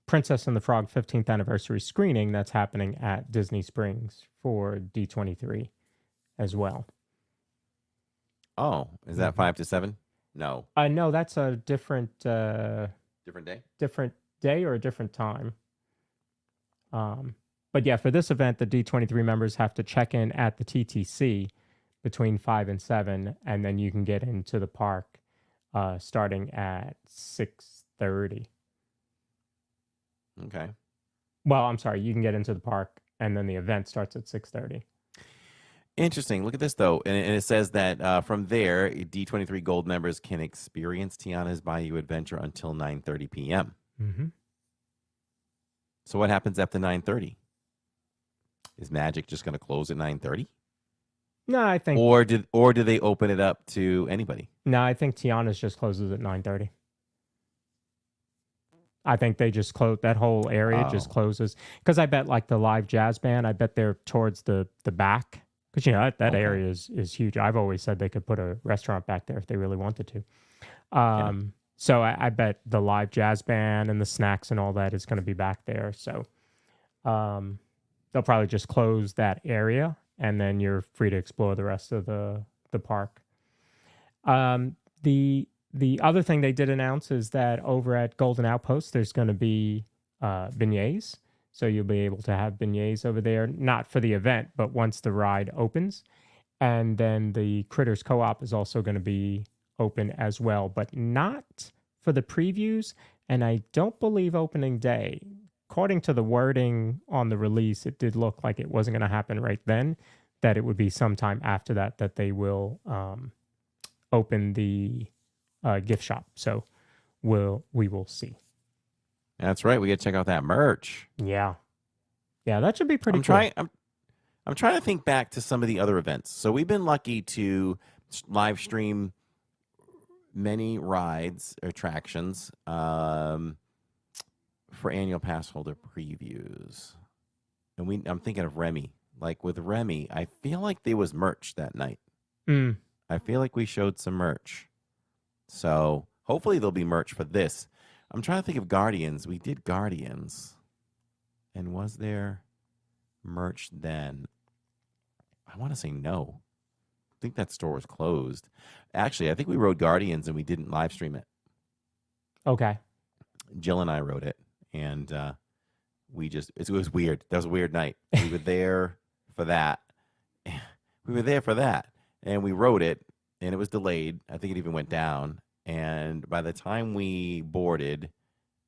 Princess and the Frog 15th anniversary screening that's happening at Disney Springs for D23 as well. Oh, is that 5 to 7? No. No, that's a different different day? Different day or a different time. But yeah, for this event, the D23 members have to check in at the TTC between 5 and 7, and then you can get into the park starting at 6:30. Okay. Well, I'm sorry, you can get into the park, and then the event starts at 6:30. Interesting. Look at this, though. And it says that from there, D23 Gold members can experience Tiana's Bayou Adventure until 9:30 p.m. Mm-hmm. So what happens after 9:30? Is Magic just going to close at 9:30? No, I think... Or do they open it up to anybody? No, I think Tiana's just closes at 9:30. I think they just close that whole area just closes because I bet like the live jazz band, I bet they're towards the back because that area is huge. I've always said they could put a restaurant back there if they really wanted to. So I bet the live jazz band and the snacks and all that is going to be back there. So they'll probably just close that area and then you're free to explore the rest of the park. The other thing they did announce is that over at Golden Outpost, there's going to be beignets. So you'll be able to have beignets over there, not for the event, but once the ride opens. And then the Critters Co-op is also going to be open as well, but not for the previews. And I don't believe opening day. According to the wording on the release, it did look like it wasn't going to happen right then, that it would be sometime after that they will open the gift shop. So we will see. That's right. We got to check out that merch. Yeah, that should be pretty cool. I'm trying to think back to some of the other events. So we've been lucky to live stream many rides, attractions for annual pass holder previews. And I'm thinking of Remy. Like with Remy, I feel like there was merch that night. I feel like we showed some merch. So hopefully there'll be merch for this. I'm trying to think of Guardians. We did Guardians. And was there merch then? I want to say no. I think that store was closed. Actually, I think we rode Guardians and we didn't live stream it. Okay. Jill and I rode it. And it was weird. That was a weird night. We were there for that. And we rode it. And it was delayed. I think it even went down. And by the time we boarded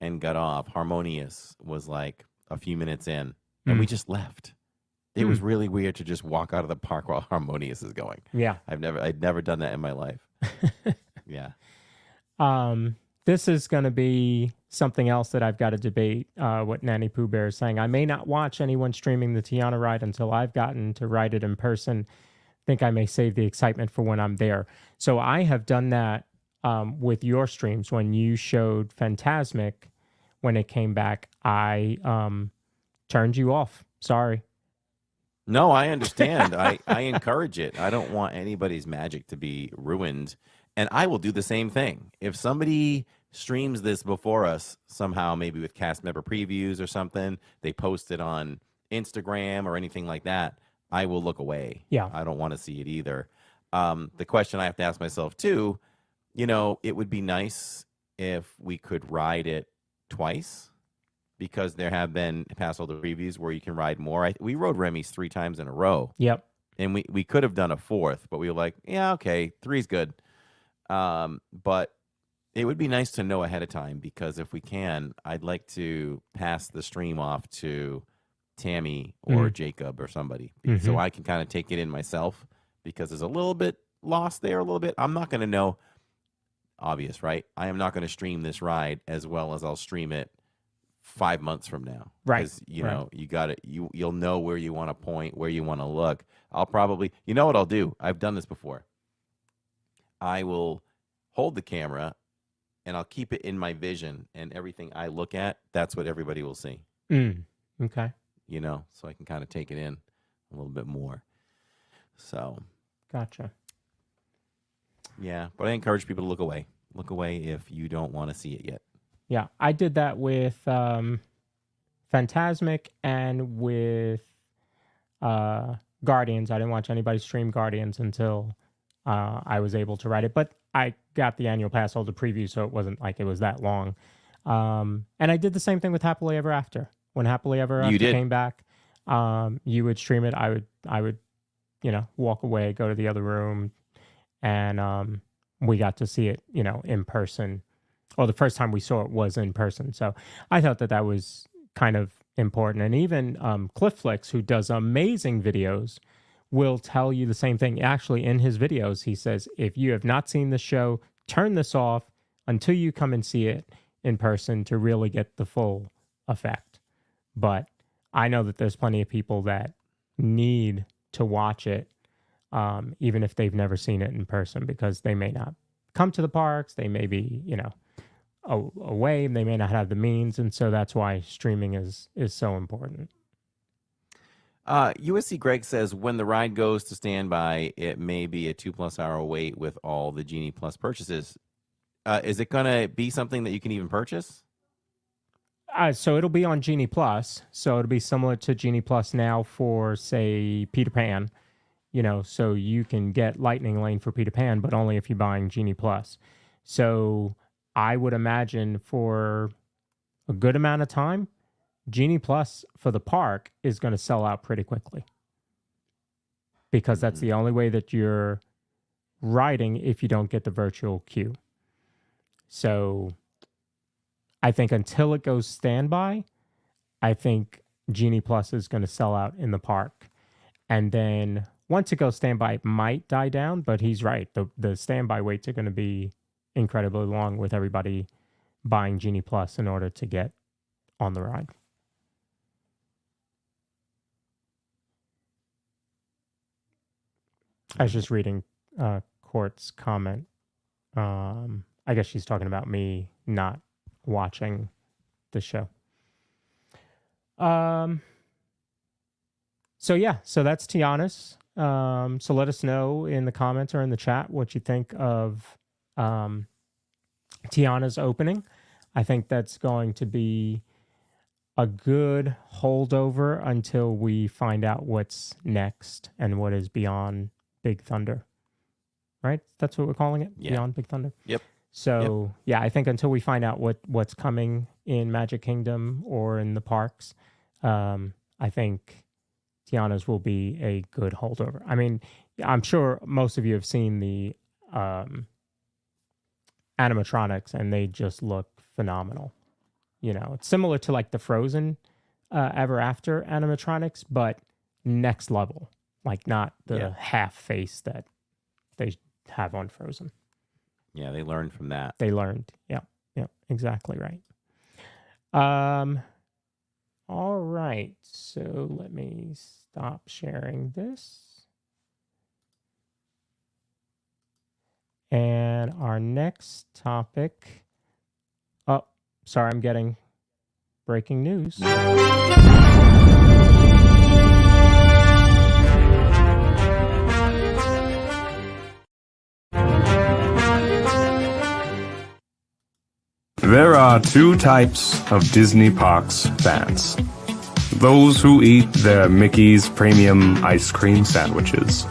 and got off, Harmonious was like a few minutes in. And we just left. It was really weird to just walk out of the park while Harmonious is going. Yeah. I'd never done that in my life. Yeah. This is going to be something else that I've got to debate what Nanny Pooh Bear is saying. I may not watch anyone streaming the Tiana ride until I've gotten to ride it in person. Think I may save the excitement for when I'm there. So I have done that with your streams. When you showed Phantasmic, when it came back, I turned you off. Sorry. No, I understand. I encourage it. I don't want anybody's magic to be ruined. And I will do the same thing. If somebody streams this before us somehow, maybe with cast member previews or something, they post it on Instagram or anything like that, I will look away. Yeah. I don't want to see it either. The question I have to ask myself too, it would be nice if we could ride it twice, because there have been pass holder previews where you can ride more. We rode Remy's 3 times in a row. Yep. And we could have done a 4th, but we were like, yeah, okay, 3's good. But it would be nice to know ahead of time, because if we can, I'd like to pass the stream off to Tammy or Jacob or somebody, so I can kind of take it in myself, because there's a little bit lost there, a little bit. I'm not going to know. Obvious, right? I am not going to stream this ride as well as I'll stream it 5 months from now. Right. Because, you got it. You'll know where you want to point, where you want to look. I'll probably, what I'll do? I've done this before. I will hold the camera and I'll keep it in my vision, and everything I look at, that's what everybody will see. Okay. So I can kind of take it in a little bit more. So. Gotcha. Yeah, but I encourage people to look away. Look away if you don't want to see it yet. Yeah, I did that with Phantasmic and with Guardians. I didn't watch anybody stream Guardians until I was able to ride it. But I got the annual pass holder preview, so it wasn't like it was that long. And I did the same thing with Happily Ever After. When Happily Ever After came back, you would stream it. I would, walk away, go to the other room, and we got to see it, in person. Well, the first time we saw it was in person. So I thought that was kind of important. And even Clifflix, who does amazing videos, will tell you the same thing. Actually, in his videos, he says, if you have not seen the show, turn this off until you come and see it in person to really get the full effect. But I know that there's plenty of people that need to watch it, even if they've never seen it in person, because they may not come to the parks. They may be, away. They may not have the means, and so that's why streaming is so important. USC Greg says when the ride goes to standby, it may be a 2+ hour wait with all the Genie Plus purchases. Is it going to be something that you can even purchase? So it'll be on Genie Plus. So it'll be similar to Genie Plus now for, say, Peter Pan. So you can get Lightning Lane for Peter Pan, but only if you're buying Genie Plus. So I would imagine for a good amount of time, Genie Plus for the park is going to sell out pretty quickly. Because that's the only way that you're riding if you don't get the virtual queue. So I think until it goes standby, I think Genie Plus is going to sell out in the park. And then once it goes standby, it might die down, but he's right. The standby waits are going to be incredibly long with everybody buying Genie Plus in order to get on the ride. I was just reading Court's comment. I guess she's talking about me not watching the show. So that's Tiana's. So let us know in the comments or in the chat what you think of Tiana's opening. I think that's going to be a good holdover until we find out what's next and what is beyond Big Thunder. Right? That's what we're calling it? Yeah. Beyond Big Thunder? Yep. So, yeah, I think until we find out what's coming in Magic Kingdom or in the parks, I think Tiana's will be a good holdover. I mean, I'm sure most of you have seen the animatronics, and they just look phenomenal. It's similar to like the Frozen Ever After animatronics, but next level. Like not the half face that they have on Frozen. Yeah, they learned from that. They learned. Yeah, exactly right. All right. So let me stop sharing this. And our next topic. Oh, sorry, I'm getting breaking news. There are two types of Disney Parks fans. Those who eat their Mickey's Premium Ice Cream Sandwiches,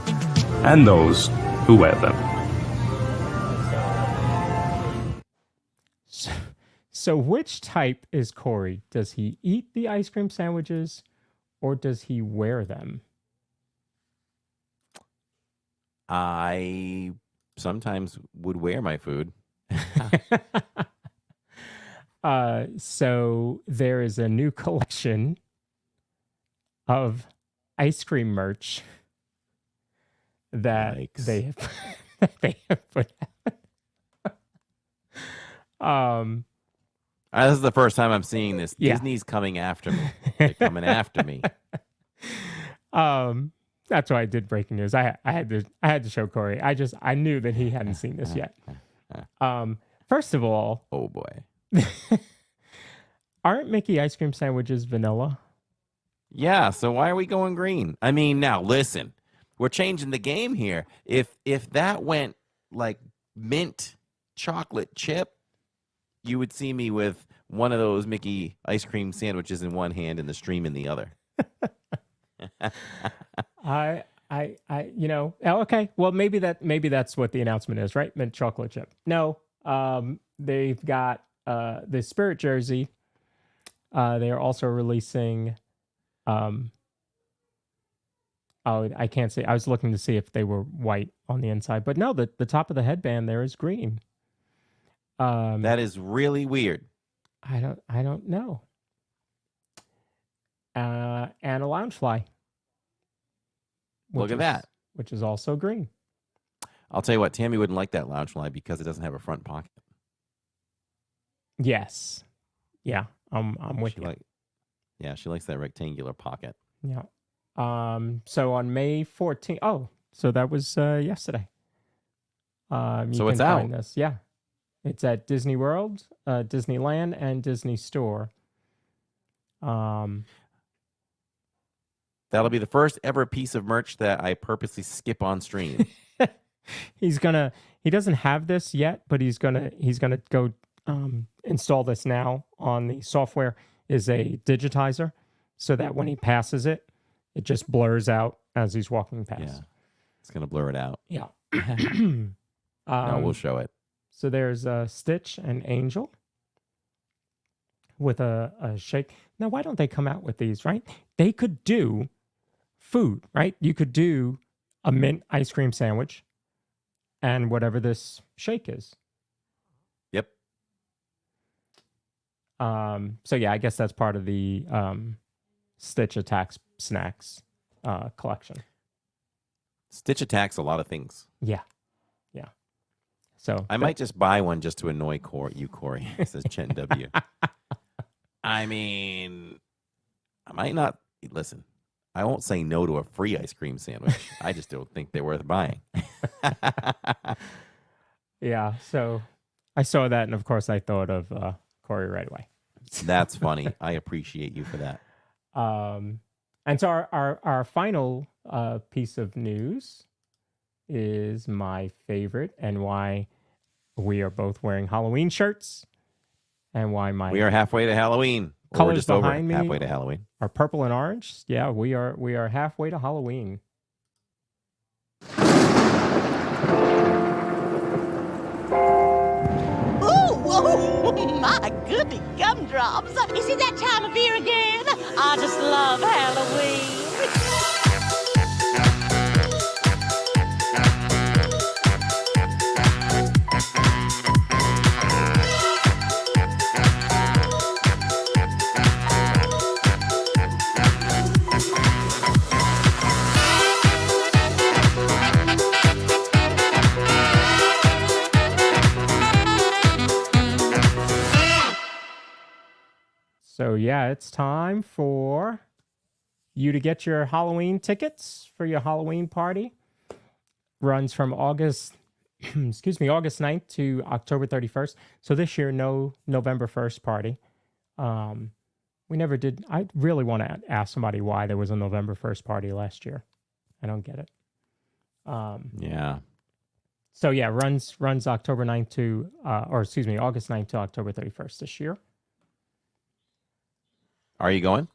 and those who wear them. So which type is Corey? Does he eat the ice cream sandwiches or does he wear them? I sometimes would wear my food. So there is a new collection of ice cream merch that they have put out. This is the first time I'm seeing this. Yeah. Disney's coming after me. They're coming after me. That's why I did breaking news. I had to show Corey. I knew that he hadn't seen this yet. First of all, oh boy. Aren't Mickey ice cream sandwiches vanilla? Yeah, so why are we going green? I mean, now listen, we're changing the game here. If that went like mint chocolate chip, you would see me with one of those Mickey ice cream sandwiches in one hand and the stream in the other. Okay. Well, maybe that's what the announcement is, right? Mint chocolate chip. No, they've got the Spirit jersey. They are also releasing. I can't say. I was looking to see if they were white on the inside, but no. The top of the headband there is green. That is really weird. I don't know. And a Loungefly. Look at that. Which is also green. I'll tell you what, Tammy wouldn't like that Loungefly because it doesn't have a front pocket. Yes. Yeah, I'm with you. She likes that rectangular pocket. Yeah. So on May 14th. Oh, so that was yesterday. So it's out. Yeah. It's at Disney World, Disneyland, and Disney Store. That'll be the first ever piece of merch that I purposely skip on stream. He doesn't have this yet, but he's gonna go install this now on the software. Is a digitizer, so that when he passes it, it just blurs out as he's walking past. Yeah, it's gonna blur it out. Yeah. No, we'll show it. So there's Stitch and Angel with a shake. Now, why don't they come out with these, right? They could do food, right? You could do a mint ice cream sandwich and whatever this shake is. Yep. So yeah, I guess that's part of the Stitch Attacks Snacks collection. Stitch attacks a lot of things. Yeah. So I might just buy one just to annoy you, Corey. It says Chen W. I mean, I might not listen. I won't say no to a free ice cream sandwich. I just don't think they're worth buying. Yeah. So I saw that, and of course, I thought of Corey right away. That's funny. I appreciate you for that. And so our final piece of news is my favorite, and why we are both wearing Halloween shirts, and why we are halfway to Halloween. Colors we're just behind over me halfway to Halloween. are purple and orange. Yeah, we are halfway to Halloween. Oh, my goody gumdrops. Is it that time of year again? I just love Halloween. So yeah, it's time for you to get your Halloween tickets for your Halloween party. Runs from August 9th to October 31st. So this year, no November 1st party. We never did. I really want to ask somebody why there was a November 1st party last year. I don't get it. Yeah. So yeah, runs October 9th to, August 9th to October 31st this year. Are you going?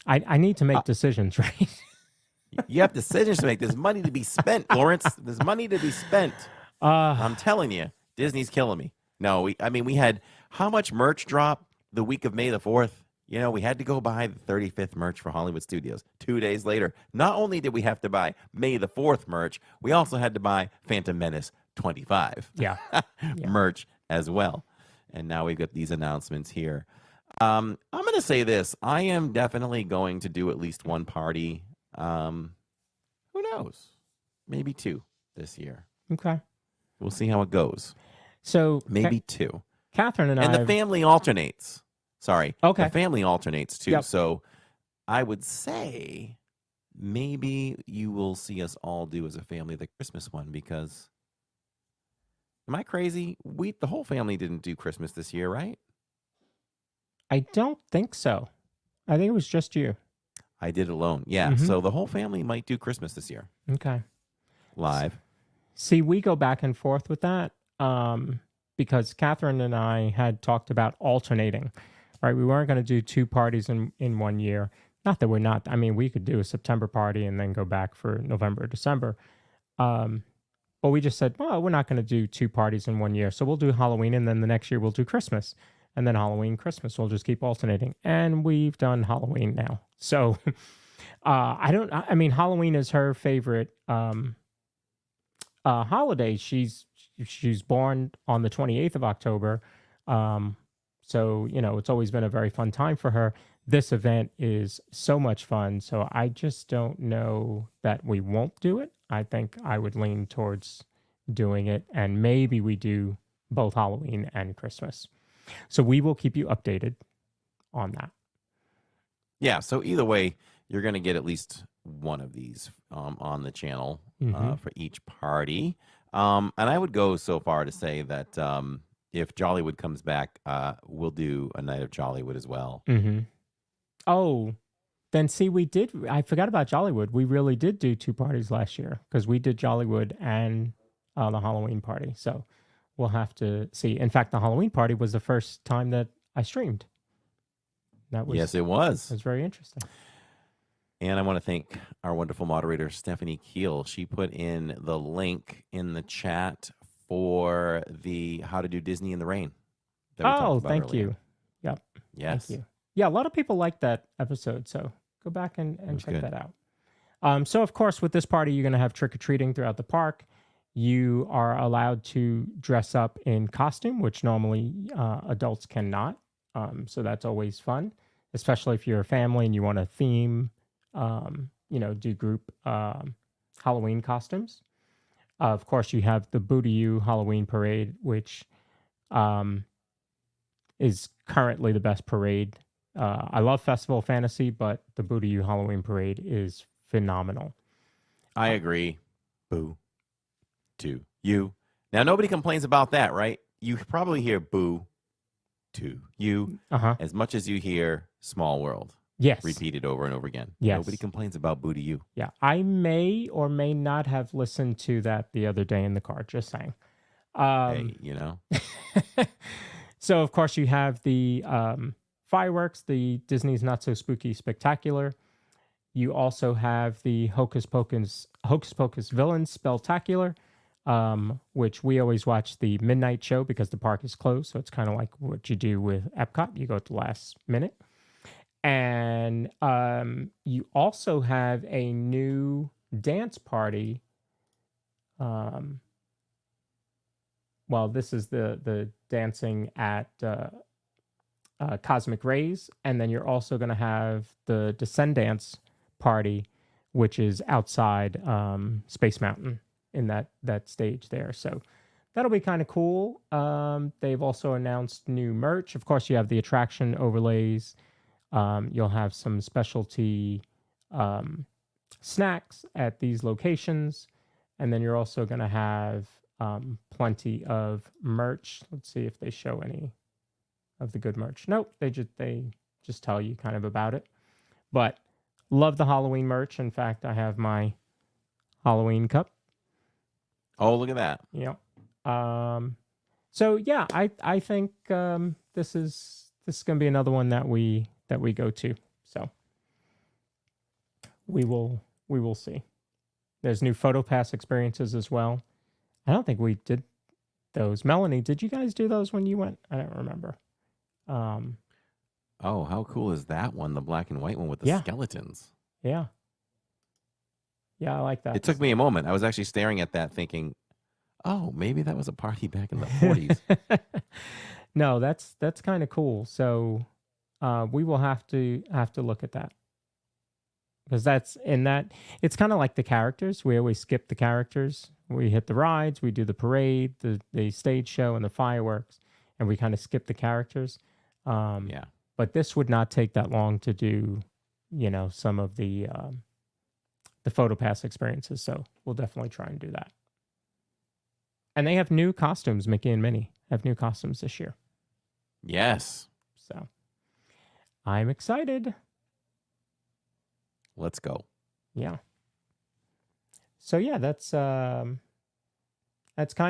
I need to make decisions, right? You have decisions to make. There's money to be spent, Lawrence. There's money to be spent. I'm telling you, Disney's killing me. No, we had how much merch drop the week of May the 4th? You know, we had to go buy the 35th merch for Hollywood Studios. 2 days later, not only did we have to buy May the 4th merch, we also had to buy Phantom Menace 25 merch as well. And now we've got these announcements here. I'm going to say this. I am definitely going to do at least one party. Who knows? Maybe 2 this year. Okay. We'll see how it goes. So maybe 2. Catherine and the family alternates. Sorry. Okay. The family alternates too. Yep. So I would say maybe you will see us all do as a family the Christmas one, because am I crazy? The whole family didn't do Christmas this year, right? I don't think so. I think it was just you. I did alone. Yeah. Mm-hmm. So the whole family might do Christmas this year. Okay. Live. See, we go back and forth with that because Catherine and I had talked about alternating, right? We weren't going to do 2 parties in 1 year. Not that we're not. I mean, we could do a September party and then go back for November, December. But we just said, well, we're not going to do 2 parties in 1 year. So we'll do Halloween, and then the next year we'll do Christmas. And then Halloween, Christmas. We'll just keep alternating. And we've done Halloween now. So Halloween is her favorite holiday. She's born on the 28th of October. So, it's always been a very fun time for her. This event is so much fun. So I just don't know that we won't do it. I think I would lean towards doing it. And maybe we do both Halloween and Christmas. So we will keep you updated on that. Yeah. So either way, you're going to get at least one of these on the channel for each party. And I would go so far to say that if Jollywood comes back, we'll do a night of Jollywood as well. Mm-hmm. Oh, then see, I forgot about Jollywood. We really did do 2 parties last year because we did Jollywood and the Halloween party. So we'll have to see. In fact, the Halloween party was the first time that I streamed. Yes, it was. It was very interesting. And I want to thank our wonderful moderator, Stephanie Keel. She put in the link in the chat for the How to Do Disney in the Rain. that we talked Oh, about thank earlier. you. Yep. Yes. Thank you. Yeah, a lot of people like that episode, so go back and was check good. that out. So, of course, with this party, you're going to have trick-or-treating throughout the park. You are allowed to dress up in costume, which normally adults cannot. So that's always fun, especially if you're a family and you want to theme, do group Halloween costumes. Of course, you have the Boo-to-You Halloween Parade, which is currently the best parade. I love Festival of Fantasy, but the Boo-to-You Halloween Parade is phenomenal. I agree. Boo to you. Now, nobody complains about that, right? You probably hear boo to you as much as you hear Small World. Yes. Repeated over and over again. Yes. Nobody complains about boo to you. Yeah. I may or may not have listened to that the other day in the car, just saying. Hey, So, of course, you have the fireworks, the Disney's Not So Spooky Spectacular. You also have the Hocus Pocus Villains Spelltacular, which we always watch the midnight show because the park is closed. So it's kind of like what you do with Epcot. You go at the last minute. And you also have a new dance party. Well, this is the dancing at Cosmic Rays. And then you're also going to have the Descendants party, which is outside Space Mountain in that stage there. So that'll be kind of cool. They've also announced new merch. Of course, you have the attraction overlays. You'll have some specialty snacks at these locations. And then you're also going to have plenty of merch. Let's see if they show any of the good merch. Nope, they just tell you kind of about it. But love the Halloween merch. In fact, I have my Halloween cup. Oh, look at that. Yeah. So yeah, I think this is going to be another one that we go to. So we will see. There's new PhotoPass experiences as well. I don't think we did those. Melanie, did you guys do those when you went? I don't remember. Oh, how cool is that one? The black and white one with the skeletons. Yeah. Yeah, I like that. It took me a moment. I was actually staring at that thinking, oh, maybe that was a party back in the 40s. No, that's kind of cool. So we will have to look at that. Because it's kind of like the characters. We always skip the characters. We hit the rides, we do the parade, the stage show, and the fireworks, and we kind of skip the characters. But this would not take that long to do, some of the PhotoPass experiences. So we'll definitely try and do that. And they have new costumes. Mickey and Minnie have new costumes this year. Yes. So I'm excited. Let's go. Yeah. So yeah, that's kind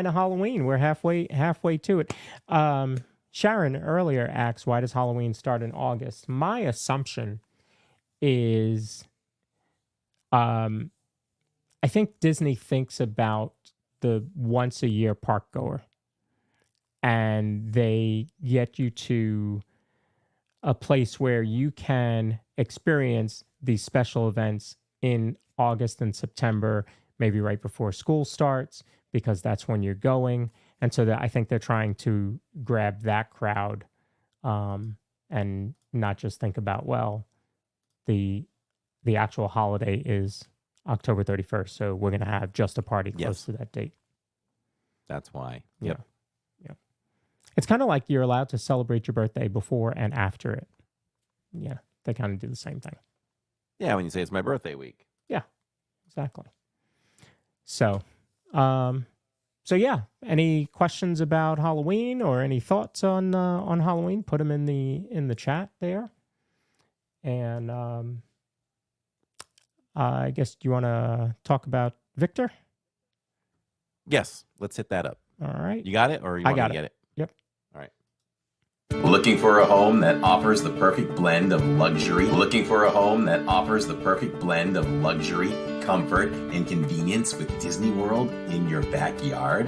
of Halloween. We're halfway to it. Sharon earlier asked, why does Halloween start in August? My assumption is I think Disney thinks about the once a year park goer, and they get you to a place where you can experience these special events in August and September, maybe right before school starts, because that's when you're going. And so I think they're trying to grab that crowd and not just think about, well, the actual holiday is October 31st, so we're going to have just a party close to that date. That's why. Yep. It's kind of like you're allowed to celebrate your birthday before and after it. Yeah, they kind of do the same thing. Yeah, when you say it's my birthday week. Yeah, exactly. So, So yeah, any questions about Halloween or any thoughts on Halloween? Put them in the chat there. And I guess you want to talk about Victor? Yes, let's hit that up. All right. You got it, or you I want me got to it. get it? Yep. All right. Looking for a home that offers the perfect blend of luxury? Looking for a home that offers the perfect blend of luxury, comfort, and convenience with Disney World in your backyard?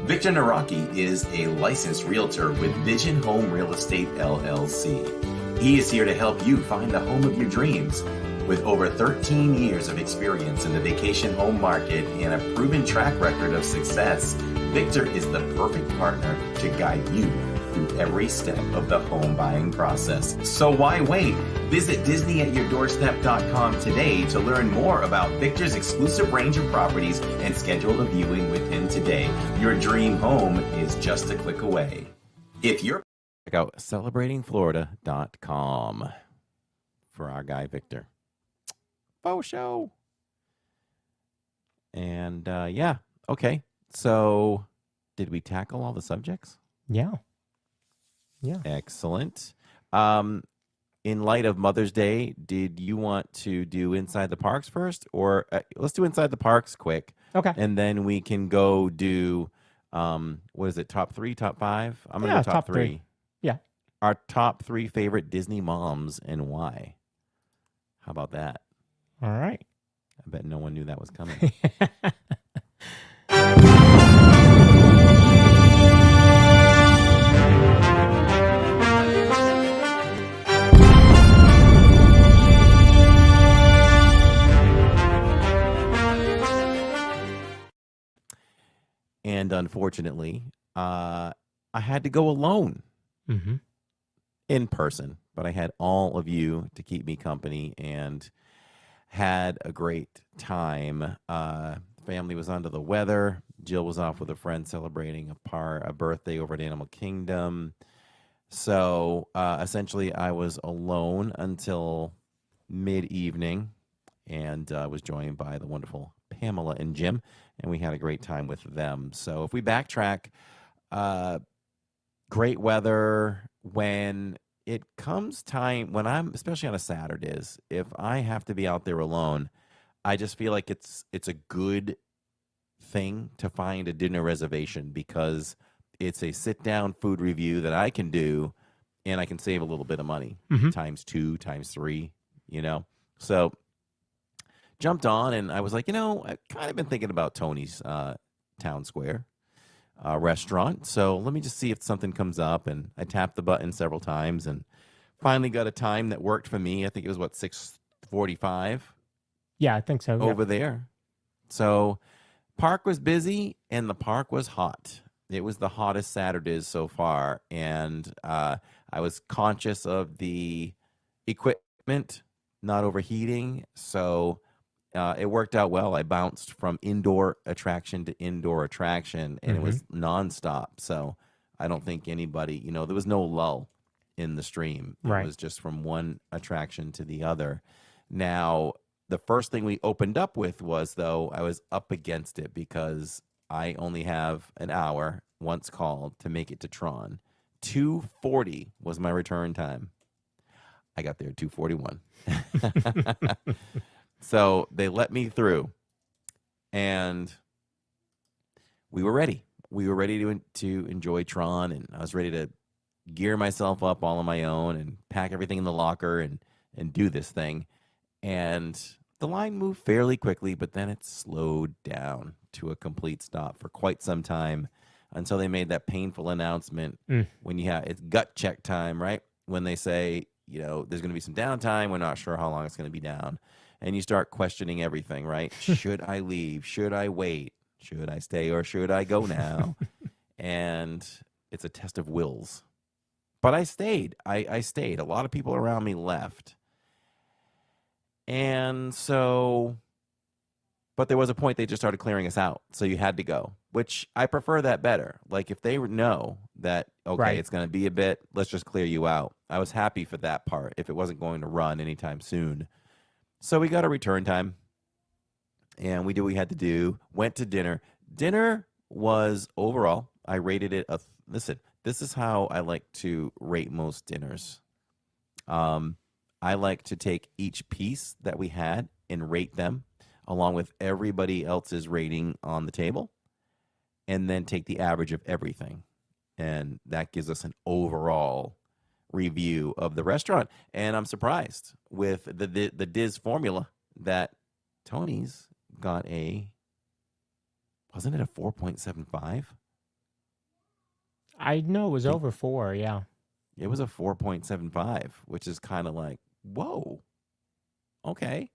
Victor Naraki is a licensed realtor with Vision Home Real Estate LLC. He is here to help you find the home of your dreams. With over 13 years of experience in the vacation home market and a proven track record of success, Victor is the perfect partner to guide you through every step of the home buying process. So why wait? Visit DisneyAtYourDoorstep.com today to learn more about Victor's exclusive range of properties and schedule a viewing with him today. Your dream home is just a click away. If you're check out celebratingflorida.com for our guy Victor. Faux show. And yeah, okay. So did we tackle all the subjects? Yeah. Yeah. Excellent. In light of Mother's Day, did you want to do Inside the Parks first? Or let's do Inside the Parks quick. Okay. And then we can go do, what is it, top 3, top 5? I'm going to go top 3. Yeah. Our top 3 favorite Disney moms and why. How about that? All right. I bet no one knew that was coming. And unfortunately, I had to go alone in person, but I had all of you to keep me company and had a great time. Family was under the weather. Jill was off with a friend celebrating a birthday over at Animal Kingdom. So essentially, I was alone until mid-evening and was joined by the wonderful Pamela and Jim, and we had a great time with them. So if we backtrack, great weather. When it comes time, when I'm, especially on a Saturdays, if I have to be out there alone, I just feel like it's a good thing to find a dinner reservation because it's a sit-down food review that I can do, and I can save a little bit of money, times 2, times 3, you know? So jumped on, and I was like, I've kind of been thinking about Tony's Town Square restaurant. So let me just see if something comes up. And I tapped the button several times and finally got a time that worked for me. I think it was, 6:45? Yeah, I think so. Over there. So park was busy, and the park was hot. It was the hottest Saturdays so far. And I was conscious of the equipment not overheating. So it worked out well. I bounced from indoor attraction to indoor attraction, and it was nonstop. So I don't think anybody, there was no lull in the stream. It was just from one attraction to the other. Now, the first thing we opened up with was, though, I was up against it because I only have an hour, once called, to make it to Tron. 2:40 was my return time. I got there at 2:41. So they let me through, and we were ready. We were ready to enjoy Tron, and I was ready to gear myself up all on my own and pack everything in the locker and do this thing. And the line moved fairly quickly, but then it slowed down to a complete stop for quite some time until they made that painful announcement when it's gut check time, right? When they say, there's going to be some downtime. We're not sure how long it's going to be down. And you start questioning everything, right? Should I leave? Should I wait? Should I stay or should I go now? And it's a test of wills. But I stayed. I stayed. A lot of people around me left. And so, but there was a point they just started clearing us out. So you had to go, which I prefer that better. Like if they know that, okay, it's going to be a bit, let's just clear you out. I was happy for that part if it wasn't going to run anytime soon. So we got a return time, and we did what we had to do, went to dinner. Dinner was overall, I rated it listen, this is how I like to rate most dinners. I like to take each piece that we had and rate them along with everybody else's rating on the table, and then take the average of everything. And that gives us an overall review of the restaurant. And I'm surprised with the Diz formula that Tony's got wasn't it a 4.75? I know it was over 4, yeah. It was a 4.75, which is kind of like, whoa, okay.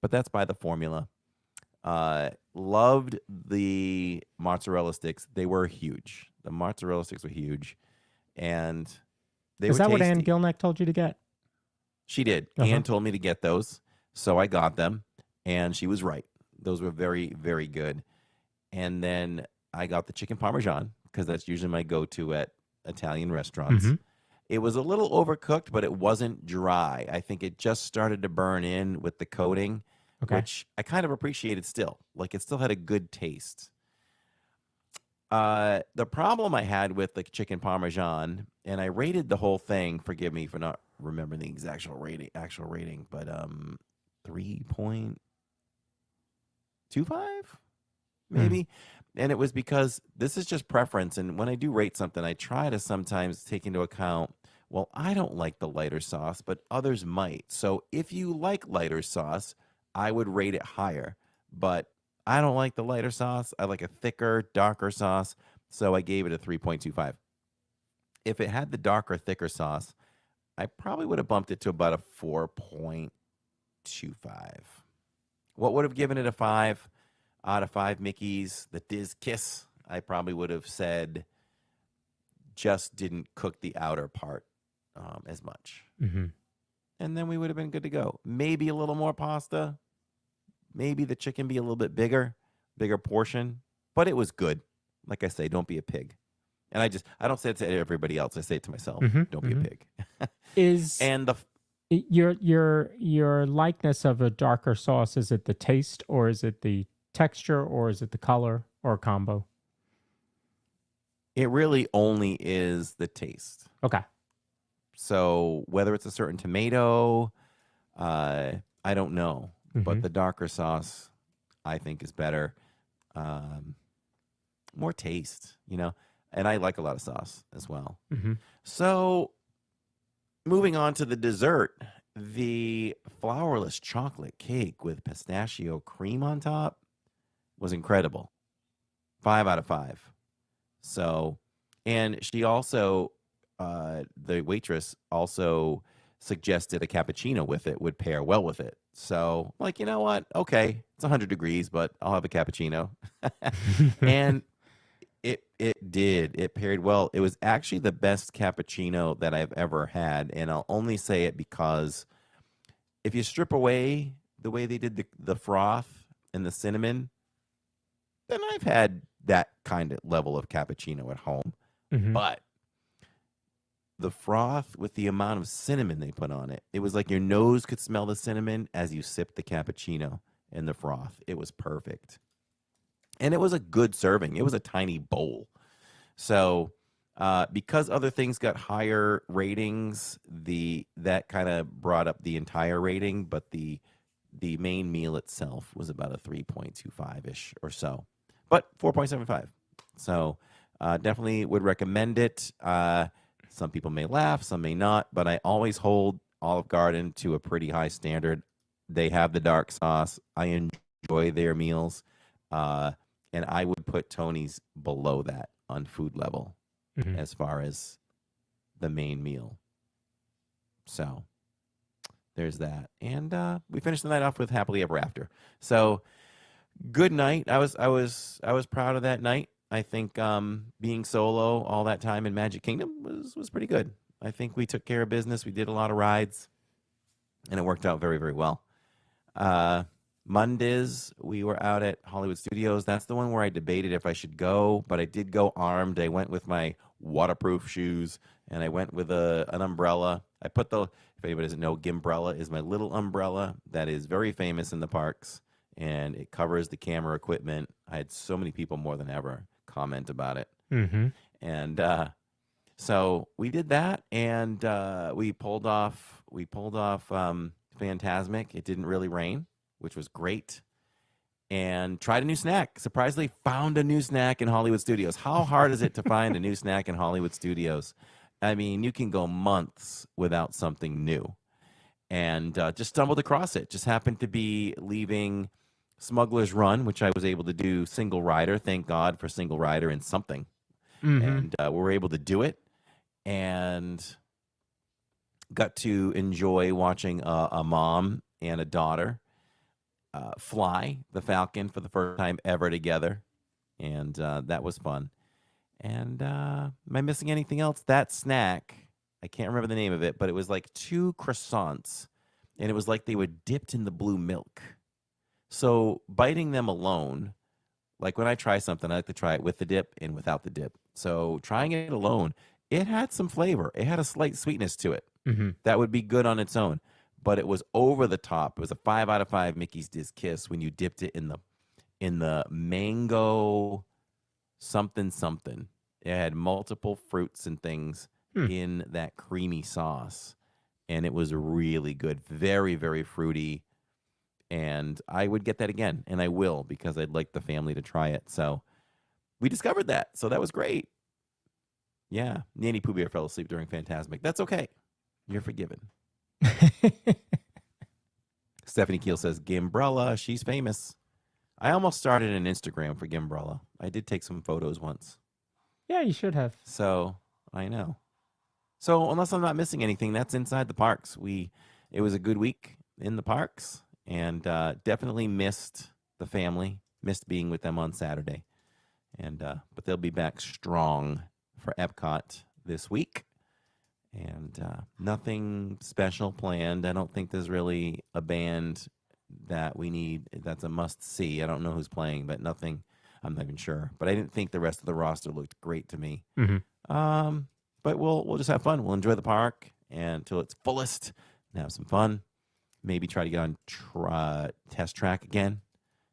But that's by the formula. Loved the mozzarella sticks. They were huge. The mozzarella sticks were huge. And they were Is that tasty. what Ann Gilnack told you to get? She did. Ann told me to get those, so I got them, and she was right. Those were very, very good. And then I got the chicken parmesan, because that's usually my go-to at Italian restaurants. Mm-hmm. It was a little overcooked, but it wasn't dry. I think it just started to burn in with the coating, which I kind of appreciated still. Like, it still had a good taste. The problem I had with the chicken parmesan, and I rated the whole thing, forgive me for not remembering the actual rating, but 3.25 maybe. And it was because this is just preference. And when I do rate something, I try to sometimes take into account, well, I don't like the lighter sauce, but others might. So if you like lighter sauce, I would rate it higher. But I don't like the lighter sauce. I like a thicker, darker sauce. So I gave it a 3.25. If it had the darker, thicker sauce, I probably would have bumped it to about a 4.25. What would have given it a 5 out of 5 Mickeys? The Diz Kiss, I probably would have said just didn't cook the outer part as much. Mm-hmm. And then we would have been good to go. Maybe a little more pasta. Maybe the chicken be a little bit bigger portion. But it was good. Like I say, don't be a pig. And I don't say it to everybody else. I say it to myself. Mm-hmm. Don't be a pig. And your likeness of a darker sauce, is it the taste, or is it the texture, or is it the color, or a combo? It really only is the taste. Okay. So whether it's a certain tomato, I don't know. Mm-hmm. But the darker sauce, I think, is better. More taste, And I like a lot of sauce as well. Mm-hmm. So moving on to the dessert, the flourless chocolate cake with pistachio cream on top was incredible. 5 out of 5. So, and she also, the waitress also suggested a cappuccino with it would pair well with it. So, like, you know what? Okay, it's 100 degrees, but I'll have a cappuccino. And it did. It paired well. It was actually the best cappuccino that I've ever had, and I'll only say it because if you strip away the way they did the froth and the cinnamon, then I've had that kind of level of cappuccino at home. Mm-hmm. But the froth with the amount of cinnamon they put on it, it was like your nose could smell the cinnamon as you sipped the cappuccino and the froth. It was perfect. And it was a good serving. It was a tiny bowl. So because other things got higher ratings, that kind of brought up the entire rating, but the main meal itself was about a 3.25-ish or so. But 4.75. So definitely would recommend it. Some people may laugh, some may not, but I always hold Olive Garden to a pretty high standard. They have the dark sauce. I enjoy their meals. And I would put Tony's below that on food level as far as the main meal. So there's that. And we finished the night off with Happily Ever After. So good night. I was proud of that night. I think being solo all that time in Magic Kingdom was pretty good. I think we took care of business. We did a lot of rides, and it worked out very, very well. Mondays, we were out at Hollywood Studios. That's the one where I debated if I should go, but I did go armed. I went with my waterproof shoes, and I went with an umbrella. I put if anybody doesn't know, Gimbrella is my little umbrella that is very famous in the parks. and it covers the camera equipment. I had so many people more than ever comment about it. Mm-hmm. And so we did that, and we pulled off Phantasmic. It didn't really rain, which was great. And tried a new snack. Surprisingly, found a new snack in Hollywood Studios. How hard is it to find a new snack in Hollywood Studios? I mean, you can go months without something new. And just stumbled across it. Just happened to be leaving Smuggler's Run, which I was able to do single rider. Thank God for single rider and something. Mm-hmm. And we were able to do it. And got to enjoy watching a mom and a daughter fly the Falcon for the first time ever together, and that was fun. And am I missing anything else? That snack, I can't remember the name of it, but it was like 2 croissants, and it was like they were dipped in the blue milk. So biting them alone, like when I try something, I like to try it with the dip and without the dip. So trying it alone, it had some flavor. It had a slight sweetness to it. Mm-hmm. That would be good on its own. But it was over the top. It was a 5 out of 5 Mickey's Diz Kiss when you dipped it in the mango something something. It had multiple fruits and things in that creamy sauce, and it was really good. Very, very fruity. And I would get that again, and I will, because I'd like the family to try it. So we discovered that. So that was great. Yeah, Nanny Pooh Bear fell asleep during Phantasmic. That's okay. You're forgiven. Stephanie Keel says, Gimbrella, she's famous. I almost started an Instagram for Gimbrella. I did take some photos once. Yeah, you should have. So, I know. So, unless I'm not missing anything, that's Inside the Parks. It was a good week in the parks, and definitely missed the family, missed being with them on Saturday. And but they'll be back strong for Epcot this week. And nothing special planned. I don't think there's really a band that we need that's a must-see. I don't know who's playing, but nothing. I'm not even sure. But I didn't think the rest of the roster looked great to me. Mm-hmm. But we'll just have fun. We'll enjoy the park until its fullest and have some fun. Maybe try to get on Test Track again,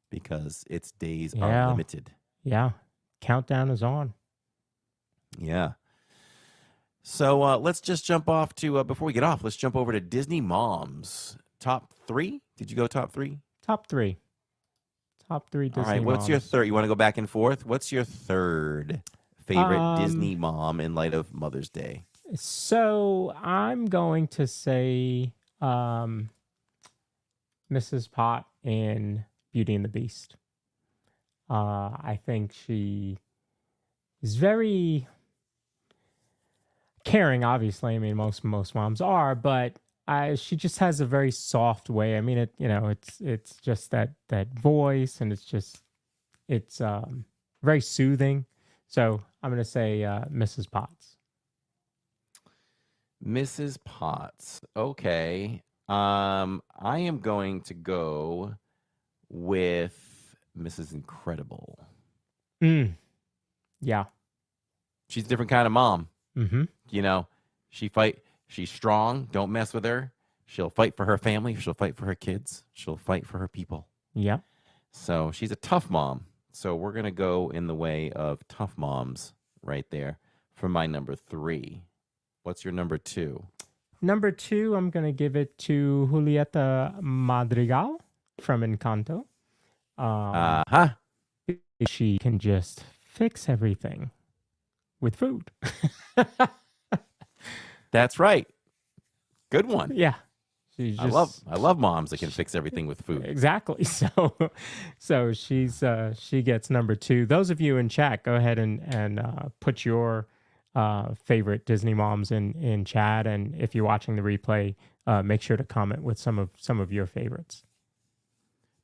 because its days are limited. Yeah. Countdown is on. Yeah. So let's just jump off to, before we get off, let's jump over to Disney Moms. Top 3? Did you go top 3? Top 3. Top 3 Disney All right, what's moms. your third? You want to go back and forth? What's your third favorite Disney mom in light of Mother's Day? So I'm going to say Mrs. Pot in Beauty and the Beast. I think she is very caring, obviously. I mean, most moms are, but she just has a very soft way. I mean, it's just that voice, and it's very soothing. So I'm going to say Mrs. Potts. Mrs. Potts. Okay. I am going to go with Mrs. Incredible. Yeah. She's a different kind of mom. Mm-hmm. You know, she's strong. Don't mess with her. She'll fight for her family. She'll fight for her kids. She'll fight for her people. Yeah. So she's a tough mom. So we're going to go in the way of tough moms right there for my number 3. What's your number 2? Number 2, I'm going to give it to Julieta Madrigal from Encanto. She can just fix everything with food. That's right. Good one. Yeah. I love moms that can fix everything with food. Exactly. So she gets number 2. Those of you in chat, go ahead and put your favorite Disney moms in chat, and if you're watching the replay, make sure to comment with some of your favorites.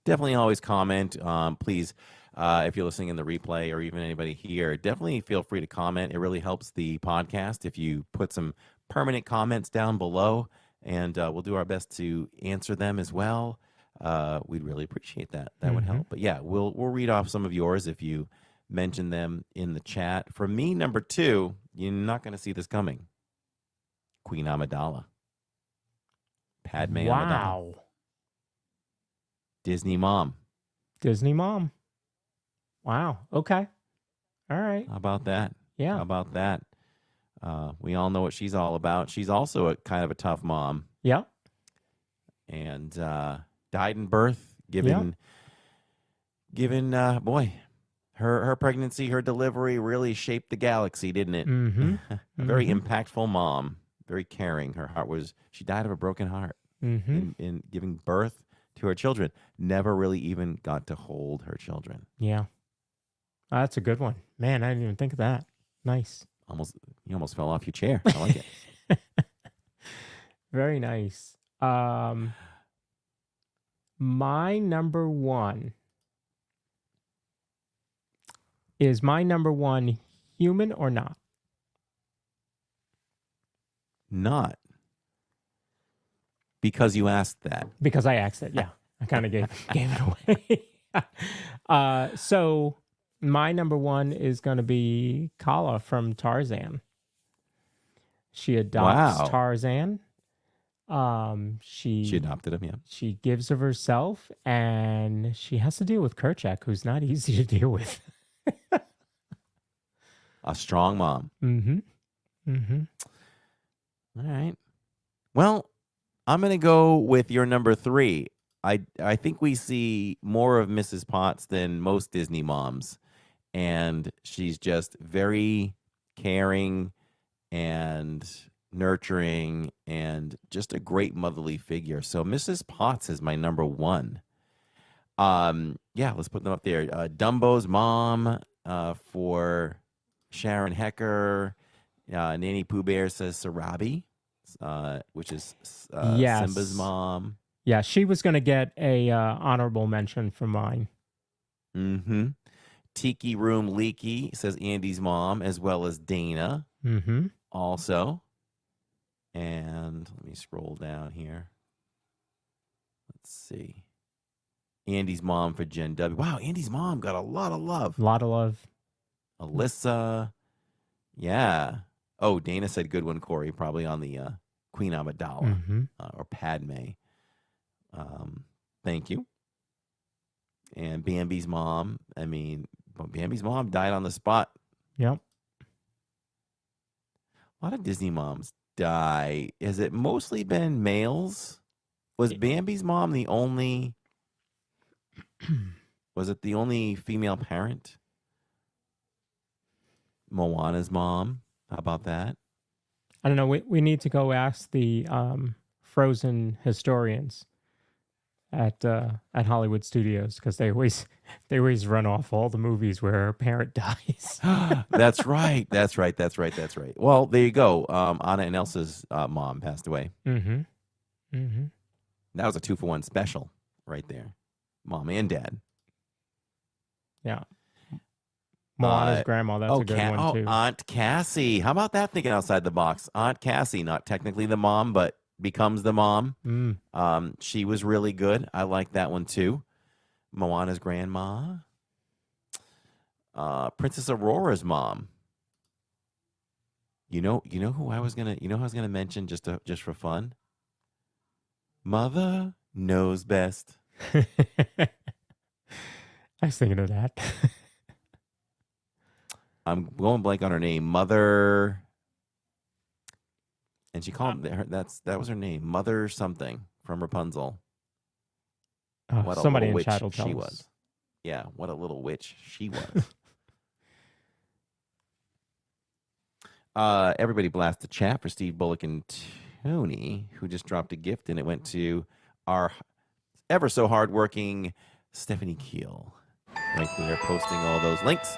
Definitely always comment. Please, if you're listening in the replay, or even anybody here, definitely feel free to comment. It really helps the podcast if you put some permanent comments down below, and we'll do our best to answer them as well. We'd really appreciate that. That would help. But yeah, we'll read off some of yours if you mention them in the chat. For me, number 2, you're not going to see this coming. Queen Amidala. Padme Amidala. Wow. Disney mom. Disney mom. Wow. Okay. All right. How about that? Yeah. How about that? We all know what she's all about. She's also a kind of a tough mom, Yeah. and died in birth, given boy, her pregnancy, her delivery really shaped the galaxy, didn't it? Mm-hmm. A very impactful mom, very caring. She died of a broken heart in giving birth to her children. Never really even got to hold her children. Yeah. Oh, that's a good one. Man, I didn't even think of that. Nice. You almost fell off your chair. I like it. Very nice. My number one is human or not? Not because you asked that. Because I asked it. Yeah. I kind of gave it away. So my number one is going to be Kala from Tarzan. She adopts Wow. Tarzan. She adopted him, yeah. She gives of herself, and she has to deal with Kerchak, who's not easy to deal with. A strong mom. Mm-hmm. Mm-hmm. All right. Well, I'm going to go with your number 3. I think we see more of Mrs. Potts than most Disney moms, and she's just very caring and nurturing and just a great motherly figure. So Mrs. Potts is my number 1. Yeah, let's put them up there. Dumbo's mom for Sharon Hecker. Nanny Pooh Bear says Sarabi, which is Yes. Simba's mom. Yeah, she was going to get a honorable mention for mine. Mm-hmm. Tiki Room Leaky says Andy's mom, as well as Dana. Mm-hmm. Also. And let me scroll down here. Let's see. Andy's mom for Jen W. Wow, Andy's mom got a lot of love. A lot of love. Alyssa. Yeah. Oh, Dana said good one, Corey. Probably on the Queen Amidala or Padme. Thank you. And Bambi's mom. I mean, Bambi's mom died on the spot. Yep. A lot of Disney moms die. Has it mostly been males? Was Bambi's mom the only? Was it the only female parent? Moana's mom. How about that? I don't know. We need to go ask the Frozen historians at Hollywood Studios, because they always run off all the movies where a parent dies. That's right. That's right. Well, there you go. Anna and Elsa's mom passed away. Mm-hmm. Mm-hmm. That was a 2-for-1 special right there. Mom and dad. Yeah. Moana's grandma, that's a good one too. Aunt Cassie. How about that, thinking outside the box? Aunt Cassie, not technically the mom, but becomes the mom. She was really good. I like that one too. Moana's grandma. Princess Aurora's mom. You know who I was gonna mention just for fun? Mother knows best. I was thinking of that. I'm going blank on her name. Mother, and she called her. That was her name. Mother something from Rapunzel. What somebody a in witch chat will she tell was. us. Yeah, what a little witch she was. Everybody blast the chat for Steve Bullock and Tony, who just dropped a gift, and it went to our ever so hardworking Stephanie Keel. Right there, posting all those links.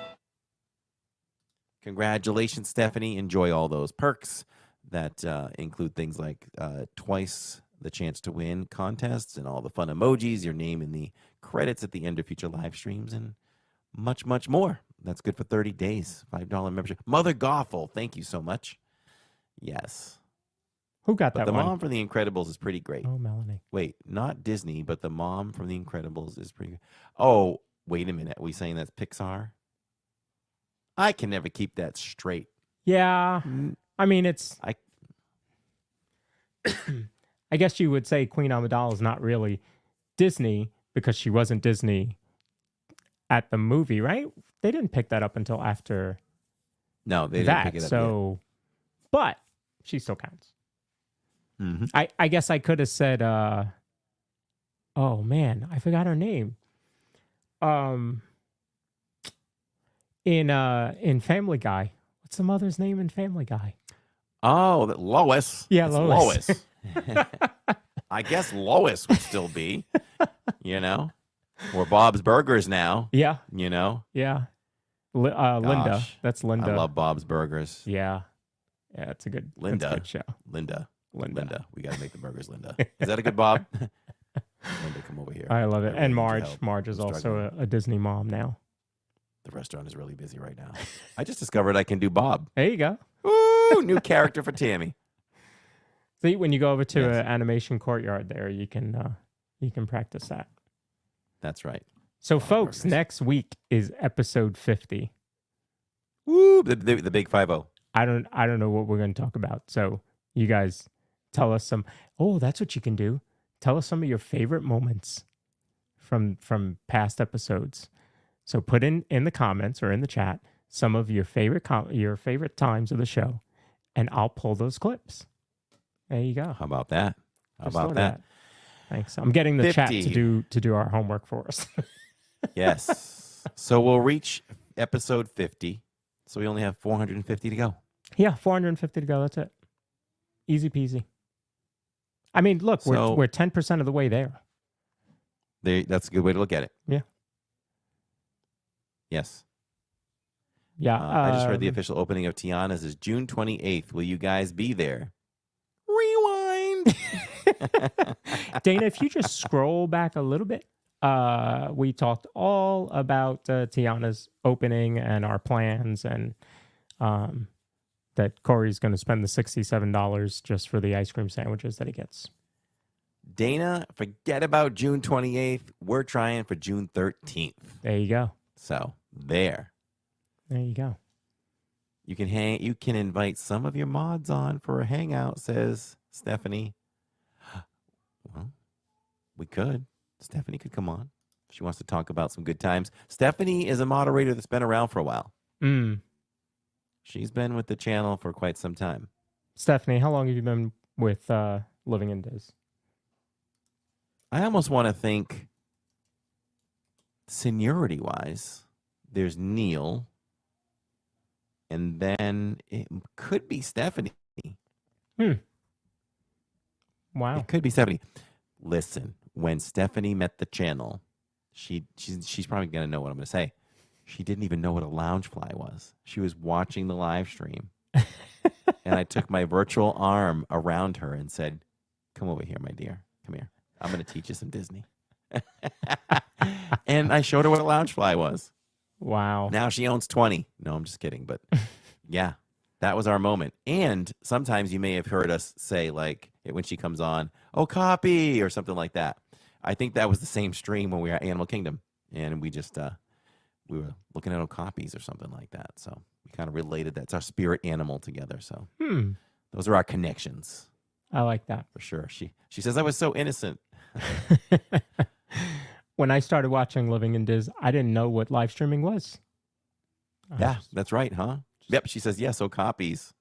Congratulations, Stephanie. Enjoy all those perks that include things like twice the chance to win contests and all the fun emojis, your name in the credits at the end of future live streams, and much, much more. That's good for 30 days. $5 membership. Mother Gothel, thank you so much. Yes. Who got but that the one? mom from The Incredibles is pretty great. Oh, Melanie. Wait, not Disney, but the mom from The Incredibles is pretty good. Oh, wait a minute. Are we saying that's Pixar? I can never keep that straight. Yeah. I mean, it's... I guess you would say Queen Amidala is not really Disney, because she wasn't Disney at the movie, right? They didn't pick that up until after No, they didn't that. pick it up So, but she still counts. Mm-hmm. I guess I could have said, oh man, I forgot her name. In Family Guy, what's the mother's name in Family Guy? Oh, Lois. Yeah, It's Lois. I guess Lois would still be, or Bob's Burgers now. Yeah, Linda. Linda. That's Linda. I love Bob's Burgers. Yeah, it's a good Linda. That's a good show. Linda. We got to make the burgers, Linda. Is that a good Bob? Linda, come over here. I love it. really And need your Marge. help. Marge is I'm also struggling. a Disney mom now. The restaurant is really busy right now. I just discovered I can do Bob. There you go. Ooh, new character for Tammy. See, when you go over to Yes. an animation courtyard there, you can practice that. That's right. So, folks, burgers. next week is episode 50. Woo, the big 50. I don't know what we're going to talk about. So, you guys tell us some. Oh, that's what you can do. Tell us some of your favorite moments from past episodes. So, put in the comments or in the chat some of your favorite times of the show, and I'll pull those clips. There you go. How about that? How Just about thought of that? Thanks. I'm getting the chat 50. to do our homework for us. Yes. So we'll reach episode 50. So we only have 450 to go. Yeah, 450 to go. That's it. Easy peasy. I mean, look, So- we're 10% of the way there. That's a good way to look at it. Yeah. Yes. Yeah. I just heard the official opening of Tiana's is June 28th. Will you guys be there? Rewind. Dana, if you just scroll back a little bit, we talked all about Tiana's opening and our plans, and that Corey's going to spend the $67 just for the ice cream sandwiches that he gets. Dana, forget about June 28th. We're trying for June 13th. There you go. So there. There you go. You can invite some of your mods on for a hangout, says Stephanie. Well, we could. Stephanie could come on. She wants to talk about some good times. Stephanie is a moderator that's been around for a while. She's been with the channel for quite some time. Stephanie, how long have you been with Living in Diz? I almost want to think seniority-wise, there's Neil, and then it could be Stephanie. Wow. It could be Stephanie. Listen, when Stephanie met the channel, she's probably going to know what I'm going to say. She didn't even know what a loungefly was. She was watching the live stream. And I took my virtual arm around her and said, come over here, my dear. Come here. I'm going to teach you some Disney. And I showed her what a loungefly was. Wow. Now she owns 20. No, I'm just kidding. But yeah, that was our moment. And sometimes you may have heard us say, like, when she comes on, oh, copy, or something like that. I think that was the same stream when we were at Animal Kingdom. And we just, we were looking at copies or something like that. So we kind of related that. It's our spirit animal together. So those are our connections. I like that. For sure. She says I was so innocent. When I started watching Living in Diz, I didn't know what live streaming was. Yeah, that's right, huh? Yep. She says, yes, copies.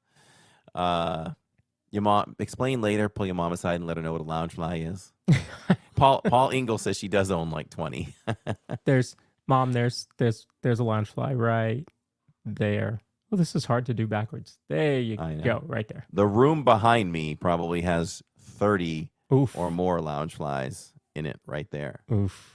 Your mom, explain later, pull your mom aside and let her know what a loungefly is. Paul Ingle says she does own like 20. There's a loungefly right there. Well, this is hard to do backwards. There you go, right there. The room behind me probably has 30 Oof. or more loungeflies in it right there. Oof.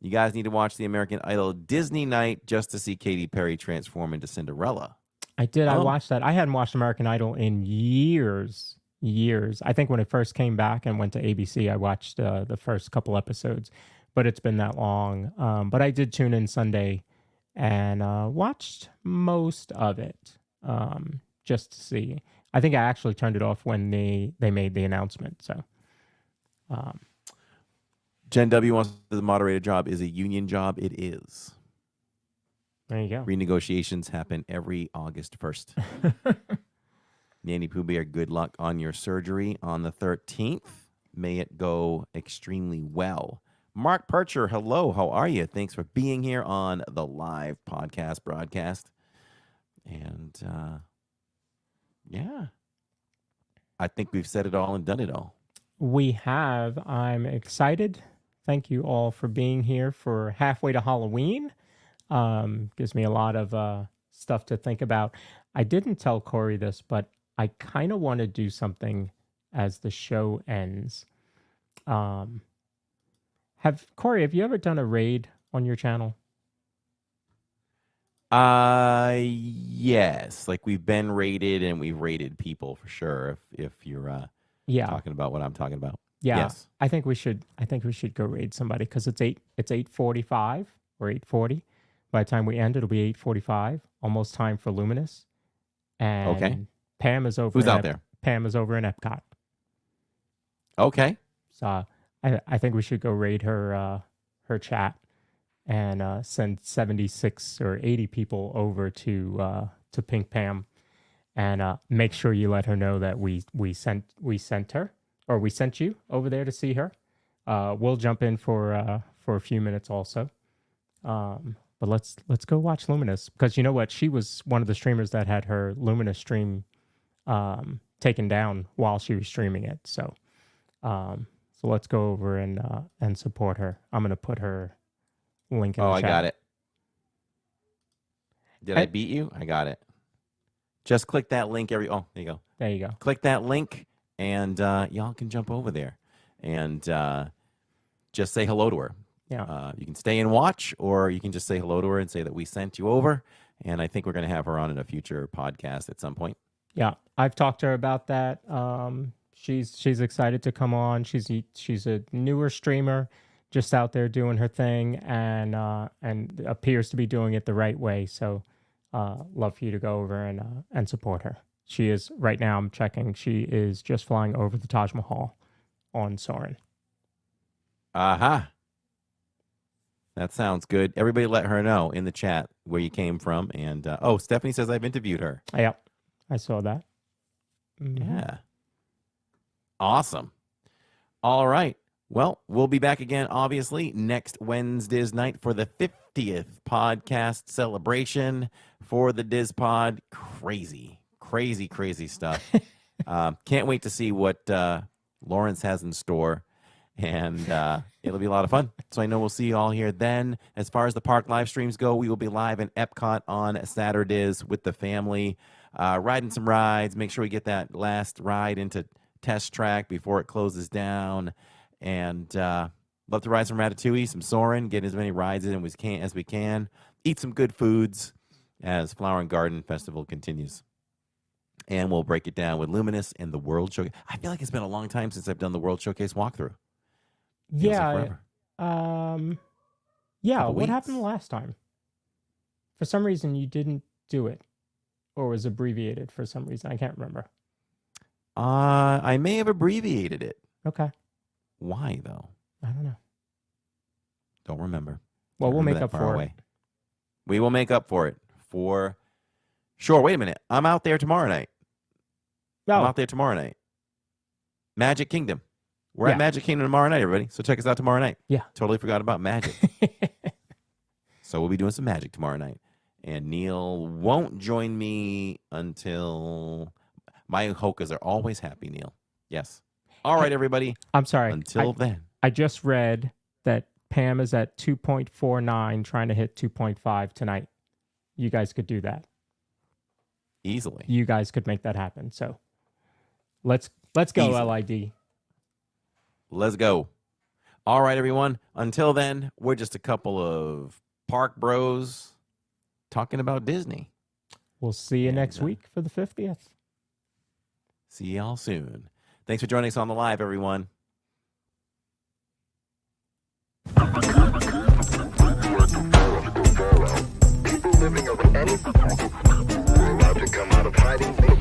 You guys need to watch the American Idol Disney night just to see Katy Perry transform into Cinderella. I did. I Oh. watched that. I hadn't watched American Idol in years. I think when it first came back and went to ABC, I watched the first couple episodes, but it's been that long. But I did tune in Sunday and watched most of it just to see. I think I actually turned it off when they made the announcement. So, Jen W. wants the moderator job is a union job. It is. there you go. Renegotiations happen every August 1st. Nanny Pooh Bear, good luck on your surgery on the 13th. May it go extremely well. Mark Percher, hello. How are you? Thanks for being here on the live podcast broadcast. And yeah, I think we've said it all and done it all. We have. I'm excited. Thank you all for being here for halfway to Halloween. Gives me a lot of stuff to think about. I didn't tell Corey this, but I kind of want to do something as the show ends. Corey, have you ever done a raid on your channel? Yes. Like we've been raided and we've raided people for sure. If you're talking about what I'm talking about. Yeah. Yes. I think we should go raid somebody because it's 8:45 or 8:40. By the time we end, it'll be 8:45. Almost time for Luminous. And okay. Pam is over. Who's out there? Pam is over in Epcot. Okay. So I think we should go raid her chat and send 76 or 80 people over to Pink Pam and make sure you let her know that we sent her or we sent you over there to see her. We'll jump in for a few minutes also. But let's go watch Luminous because you know what? She was one of the streamers that had her Luminous stream taken down while she was streaming it. So let's go over and support her. I'm gonna put her link in the chat. I got it. Did I beat you? I got it. Just click that link there you go. There you go. Click that link and y'all can jump over there and just say hello to her. Yeah. You can stay and watch, or you can just say hello to her and say that we sent you over. And I think we're going to have her on in a future podcast at some point. Yeah, I've talked to her about that. She's excited to come on. She's a newer streamer, just out there doing her thing, and appears to be doing it the right way. So, love for you to go over and support her. She is right now. I'm checking. She is just flying over the Taj Mahal on Soarin'. Aha. That sounds good. Everybody let her know in the chat where you came from. And, Stephanie says I've interviewed her. Yep. I saw that. Mm-hmm. Yeah. Awesome. All right. Well, we'll be back again, obviously, next Wednesday's night for the 50th podcast celebration for the DizPod. Crazy stuff. Can't wait to see what Lawrence has in store. And it'll be a lot of fun. So I know we'll see you all here then. As far as the park live streams go, we will be live in Epcot on Saturdays with the family, riding some rides. Make sure we get that last ride into Test Track before it closes down. And love to ride some Ratatouille, some Soarin', get as many rides in as we can. Eat some good foods as Flower and Garden Festival continues. And we'll break it down with Luminous and the World Showcase. I feel like it's been a long time since I've done the World Showcase walkthrough. Yeah. What happened last time? For some reason, you didn't do it, or was abbreviated for some reason. I can't remember. I may have abbreviated it. Okay. Why though? I don't know. Don't remember. Well, we'll make up for it. We will make up for it for sure. Wait a minute. I'm out there tomorrow night. Oh. I'm out there tomorrow night. Magic Kingdom. We're at Magic Kingdom tomorrow night, everybody. So check us out tomorrow night. Yeah. Totally forgot about magic. So we'll be doing some magic tomorrow night. And Neil won't join me until my hokas are always happy, Neil. Yes. All right, everybody. I'm sorry. Until then. I just read that Pam is at 2.49, trying to hit 2.5 tonight. You guys could do that. Easily. You guys could make that happen. So let's go, easily. LID. Let's go. All right, everyone. Until then, we're just a couple of park bros talking about Disney. We'll see you next week for the 50th. See y'all soon. Thanks for joining us on the live, everyone. People living of any allowed to come out of hiding.